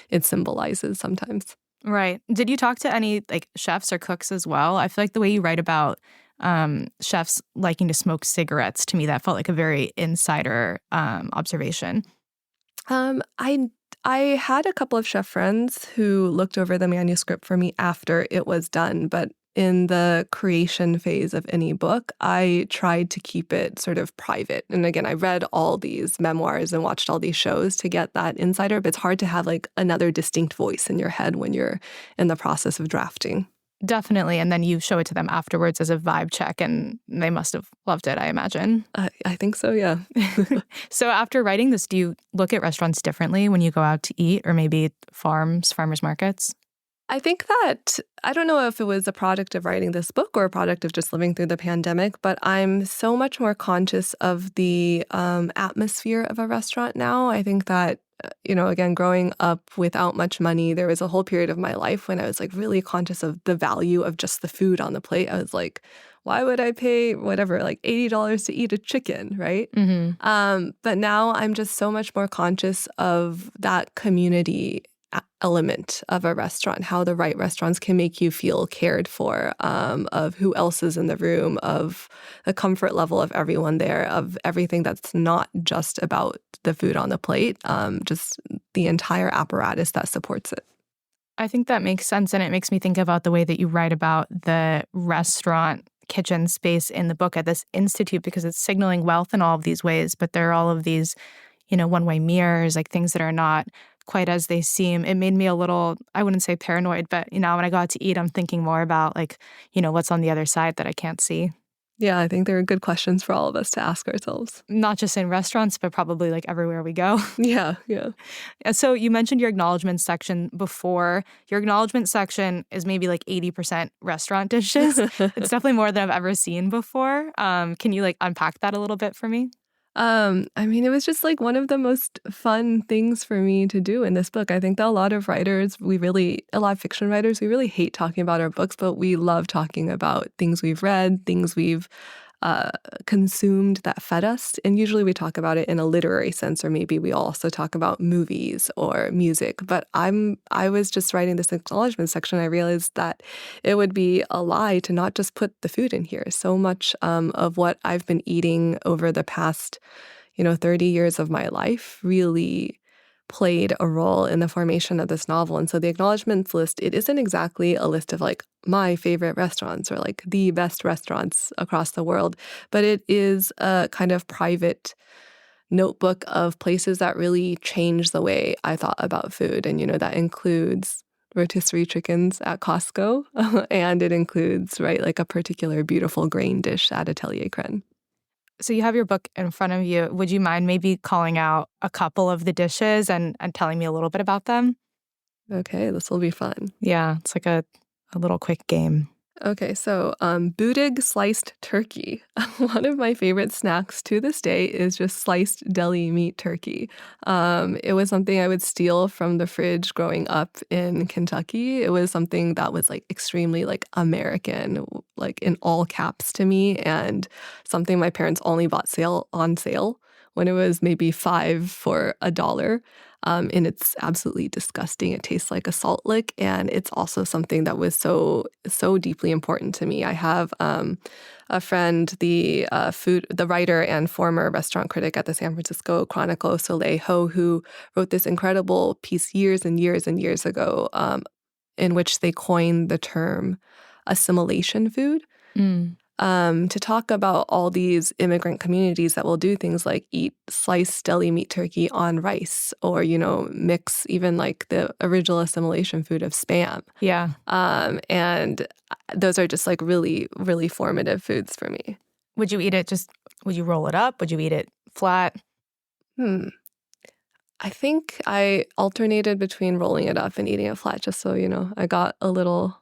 it symbolizes sometimes. Right. Did you talk to any like chefs or cooks as well? I feel like the way you write about chefs liking to smoke cigarettes, to me, that felt like a very insider observation. I had a couple of chef friends who looked over the manuscript for me after it was done, but in the creation phase of any book, I tried to keep it sort of private. And again, I read all these memoirs and watched all these shows to get that insider, but it's hard to have like another distinct voice in your head when you're in the process of drafting. Definitely. And then you show it to them afterwards as a vibe check, and they must have loved it, I imagine. I think so, yeah. So after writing this, do you look at restaurants differently when you go out to eat, or maybe farmers markets? I think that, I don't know if it was a product of writing this book or a product of just living through the pandemic, but I'm so much more conscious of the atmosphere of a restaurant now. I think that, again, growing up without much money, there was a whole period of my life when I was like really conscious of the value of just the food on the plate. I was like, why would I pay whatever, like $80 to eat a chicken, right? Mm-hmm. But now I'm just so much more conscious of that community element of a restaurant, how the right restaurants can make you feel cared for, of who else is in the room, of the comfort level of everyone there, of everything that's not just about the food on the plate, just the entire apparatus that supports it. I think that makes sense. And it makes me think about the way that you write about the restaurant kitchen space in the book at this institute, because it's signaling wealth in all of these ways, but there are all of these, one-way mirrors, like things that are not quite as they seem. It made me a little, I wouldn't say paranoid, but, when I go out to eat, I'm thinking more about like, what's on the other side that I can't see. Yeah, I think there are good questions for all of us to ask ourselves. Not just in restaurants, but probably like everywhere we go. Yeah. So you mentioned your acknowledgement section before. Your acknowledgement section is maybe like 80% restaurant dishes. It's definitely more than I've ever seen before. Can you like unpack that a little bit for me? It was just like one of the most fun things for me to do in this book. I think that a lot of writers, a lot of fiction writers, we really hate talking about our books, but we love talking about things we've read, things we've consumed that fed us. And usually we talk about it in a literary sense, or maybe we also talk about movies or music. But I was just writing this acknowledgement section. I realized that it would be a lie to not just put the food in here. So much of what I've been eating over the past, 30 years of my life really played a role in the formation of this novel. And so the acknowledgements list, it isn't exactly a list of like my favorite restaurants or like the best restaurants across the world, but it is a kind of private notebook of places that really changed the way I thought about food. And, that includes rotisserie chickens at Costco, and it includes, right, like a particular beautiful grain dish at Atelier Crème. So you have your book in front of you. Would you mind maybe calling out a couple of the dishes and telling me a little bit about them? Okay, this will be fun. Yeah, it's like a little quick game. Okay, so budig sliced turkey. One of my favorite snacks to this day is just sliced deli meat turkey. It was something I would steal from the fridge growing up in Kentucky. It was something that was like extremely like American, like in all caps to me, and something my parents only bought on sale when it was maybe $5 for $1. And it's absolutely disgusting. It tastes like a salt lick, and it's also something that was so deeply important to me. I have a friend, the writer and former restaurant critic at the San Francisco Chronicle, Soleil Ho, who wrote this incredible piece years and years and years ago, in which they coined the term assimilation food. To talk about all these immigrant communities that will do things like eat sliced deli meat turkey on rice, or, mix even like the original assimilation food of Spam. Yeah. And those are just like really, really formative foods for me. Would you eat it would you roll it up? Would you eat it flat? I think I alternated between rolling it up and eating it flat, just so, I got a little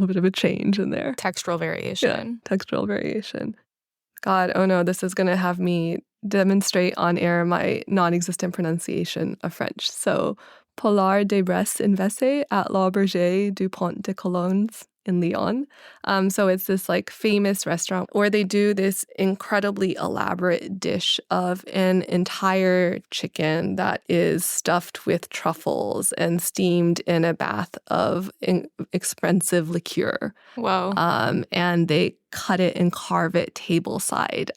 bit of a change in there. Textural variation. Yeah, textural variation. God, oh no, this is going to have me demonstrate on air my non-existent pronunciation of French. So, Polar des Bresses Invesse at l'Auberge du Pont de Colognes in Lyon. So it's this like famous restaurant where they do this incredibly elaborate dish of an entire chicken that is stuffed with truffles and steamed in a bath of expensive liqueur. Wow. And they cut it and carve it tableside.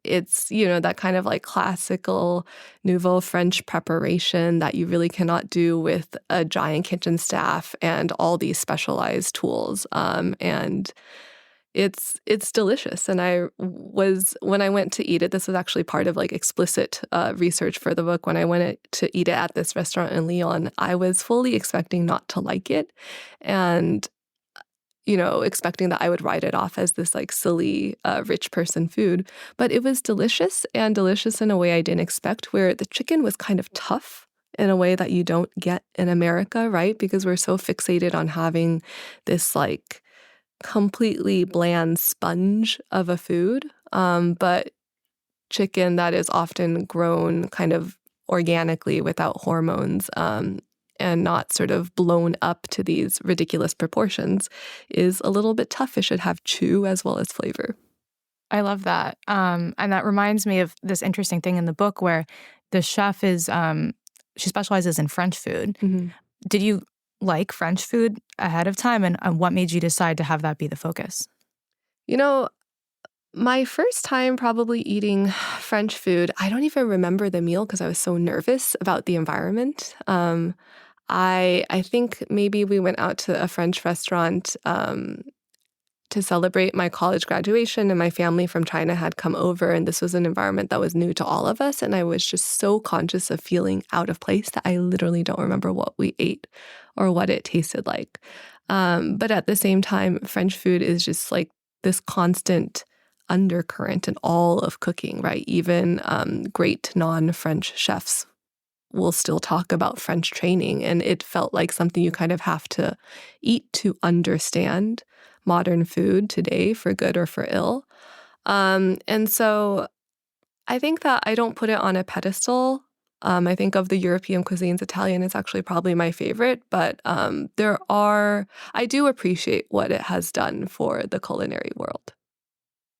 It's, that kind of like classical nouveau French preparation that you really cannot do with a giant kitchen staff and all these specialized tools. And it's delicious. And when I went to eat it, this was actually part of like explicit research for the book. When I went to eat it at this restaurant in Lyon, I was fully expecting not to like it. And expecting that I would write it off as this like silly, rich person food. But it was delicious, and delicious in a way I didn't expect, where the chicken was kind of tough in a way that you don't get in America, right? Because we're so fixated on having this like completely bland sponge of a food. But chicken that is often grown kind of organically without hormones, and not sort of blown up to these ridiculous proportions, is a little bit tough. It should have chew as well as flavor. I love that. And that reminds me of this interesting thing in the book where the chef is, she specializes in French food. Mm-hmm. Did you like French food ahead of time, and what made you decide to have that be the focus? My first time probably eating French food, I don't even remember the meal because I was so nervous about the environment. I think maybe we went out to a French restaurant to celebrate my college graduation, and my family from China had come over, and this was an environment that was new to all of us, and I was just so conscious of feeling out of place that I literally don't remember what we ate or what it tasted like. But at the same time, French food is just like this constant undercurrent in all of cooking, right? Even great non-French chefs will still talk about French training, and it felt like something you kind of have to eat to understand modern food today, for good or for ill. And so I think that I don't put it on a pedestal. I think of the European cuisines, Italian is actually probably my favorite, but I do appreciate what it has done for the culinary world.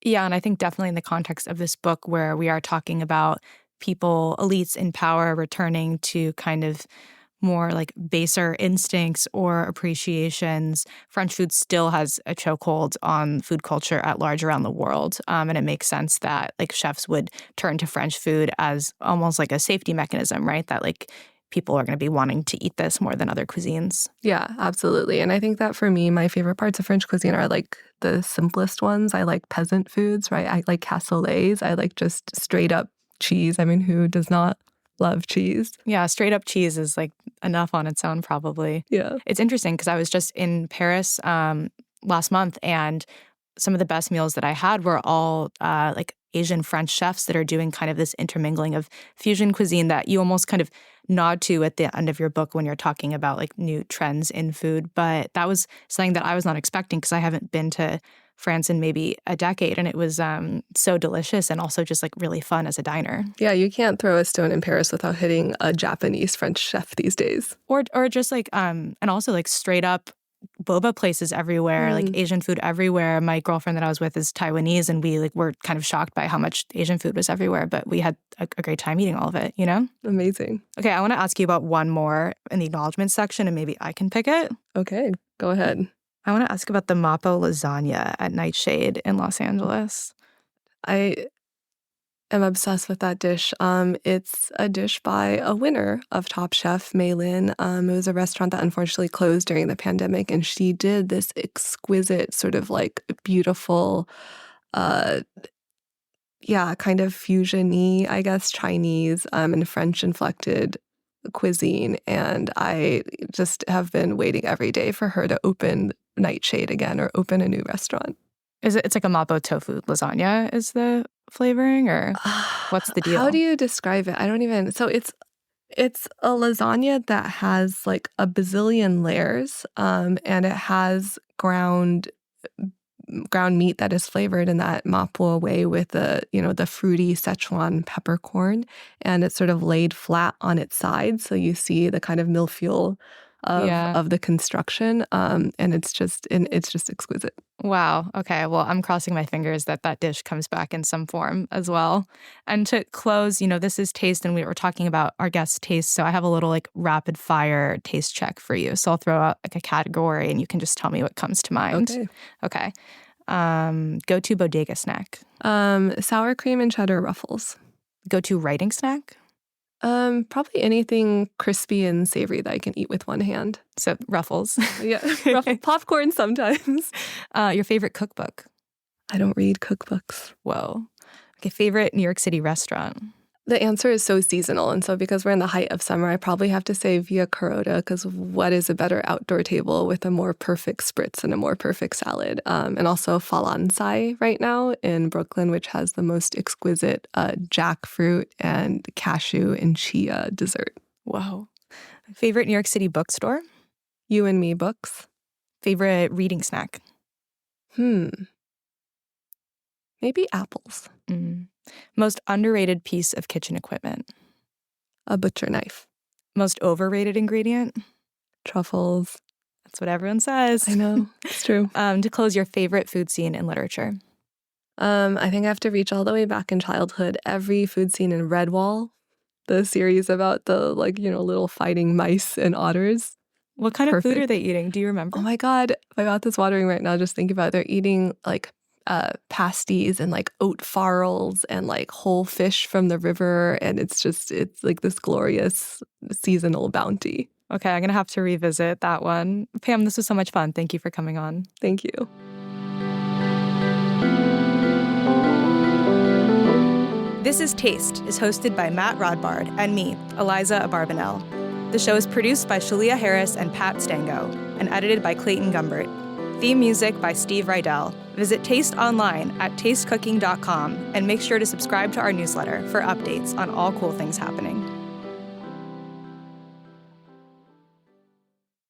Yeah, and I think definitely in the context of this book where we are talking about people, elites in power returning to kind of more like baser instincts or appreciations, French food still has a chokehold on food culture at large around the world. And it makes sense that like chefs would turn to French food as almost like a safety mechanism, right? That like people are going to be wanting to eat this more than other cuisines. Yeah, absolutely. And I think that for me, my favorite parts of French cuisine are like the simplest ones. I like peasant foods, right? I like cassoulets. I like just straight up cheese. I mean, who does not love cheese? Yeah, straight up cheese is like enough on its own, probably. Yeah. It's interesting because I was just in Paris last month, and some of the best meals that I had were all like Asian French chefs that are doing kind of this intermingling of fusion cuisine that you almost kind of nod to at the end of your book when you're talking about like new trends in food. But that was something that I was not expecting because I haven't been to France in maybe a decade, and it was so delicious and also just like really fun as a diner. Yeah, you can't throw a stone in Paris without hitting a Japanese French chef these days. Or just like and also like straight up boba places everywhere, like Asian food everywhere. My girlfriend that I was with is Taiwanese, and we like were kind of shocked by how much Asian food was everywhere, but we had a great time eating all of it, you know? Amazing. Okay, I want to ask you about one more in the acknowledgement section, and maybe I can pick it. Okay, go ahead. I want to ask about the Mapo lasagna at Nightshade in Los Angeles. I am obsessed with that dish. It's a dish by a winner of Top Chef, Mei Lin. It was a restaurant that unfortunately closed during the pandemic, and she did this exquisite sort of like beautiful, kind of fusion-y, I guess, Chinese and French-inflected cuisine. And I just have been waiting every day for her to open Nightshade again or open a new restaurant. It's like a Mapo tofu lasagna is the flavoring, or what's the deal? How do you describe it? I don't even. So it's a lasagna that has like a bazillion layers, and it has ground meat that is flavored in that Mapo way with the fruity Szechuan peppercorn, and it's sort of laid flat on its side, so you see the kind of millefeuille of the construction, and it's just exquisite. Wow. Okay. Well, I'm crossing my fingers that dish comes back in some form as well. And to close, this is taste, and we were talking about our guest taste. So I have a little like rapid fire taste check for you. So I'll throw out like a category, and you can just tell me what comes to mind. Okay. Go-to bodega snack. Sour cream and cheddar ruffles. Go-to writing snack. Probably anything crispy and savory that I can eat with one hand. So ruffles. Yeah, popcorn sometimes. Your favorite cookbook? I don't read cookbooks. Whoa. Okay, favorite New York City restaurant? The answer is so seasonal. And so because we're in the height of summer, I probably have to say Via Carota, because what is a better outdoor table with a more perfect spritz and a more perfect salad? And also Falansai right now in Brooklyn, which has the most exquisite jackfruit and cashew and chia dessert. Whoa. Favorite New York City bookstore? You and Me Books. Favorite reading snack? Maybe apples. Most underrated piece of kitchen equipment? A butcher knife. Most overrated ingredient? Truffles. That's what everyone says. I know. It's true. To close, your favorite food scene in literature? I think I have to reach all the way back in childhood. Every food scene in Redwall, the series about the little fighting mice and otters. What kind of food are they eating? Do you remember? Oh my God. My mouth is watering right now just thinking about it. They're eating like pasties and like oat farls and like whole fish from the river, and it's like this glorious seasonal bounty. Okay, I'm gonna have to revisit that one. Pam, this was so much fun. Thank you for coming on. Thank you. This is Taste is hosted by Matt Rodbard and me, Eliza Abarbanel. The show is produced by Shalia Harris and Pat Stango and edited by Clayton Gumbert. Theme music by Steve Rydell. Visit Taste online at tastecooking.com and make sure to subscribe to our newsletter for updates on all cool things happening.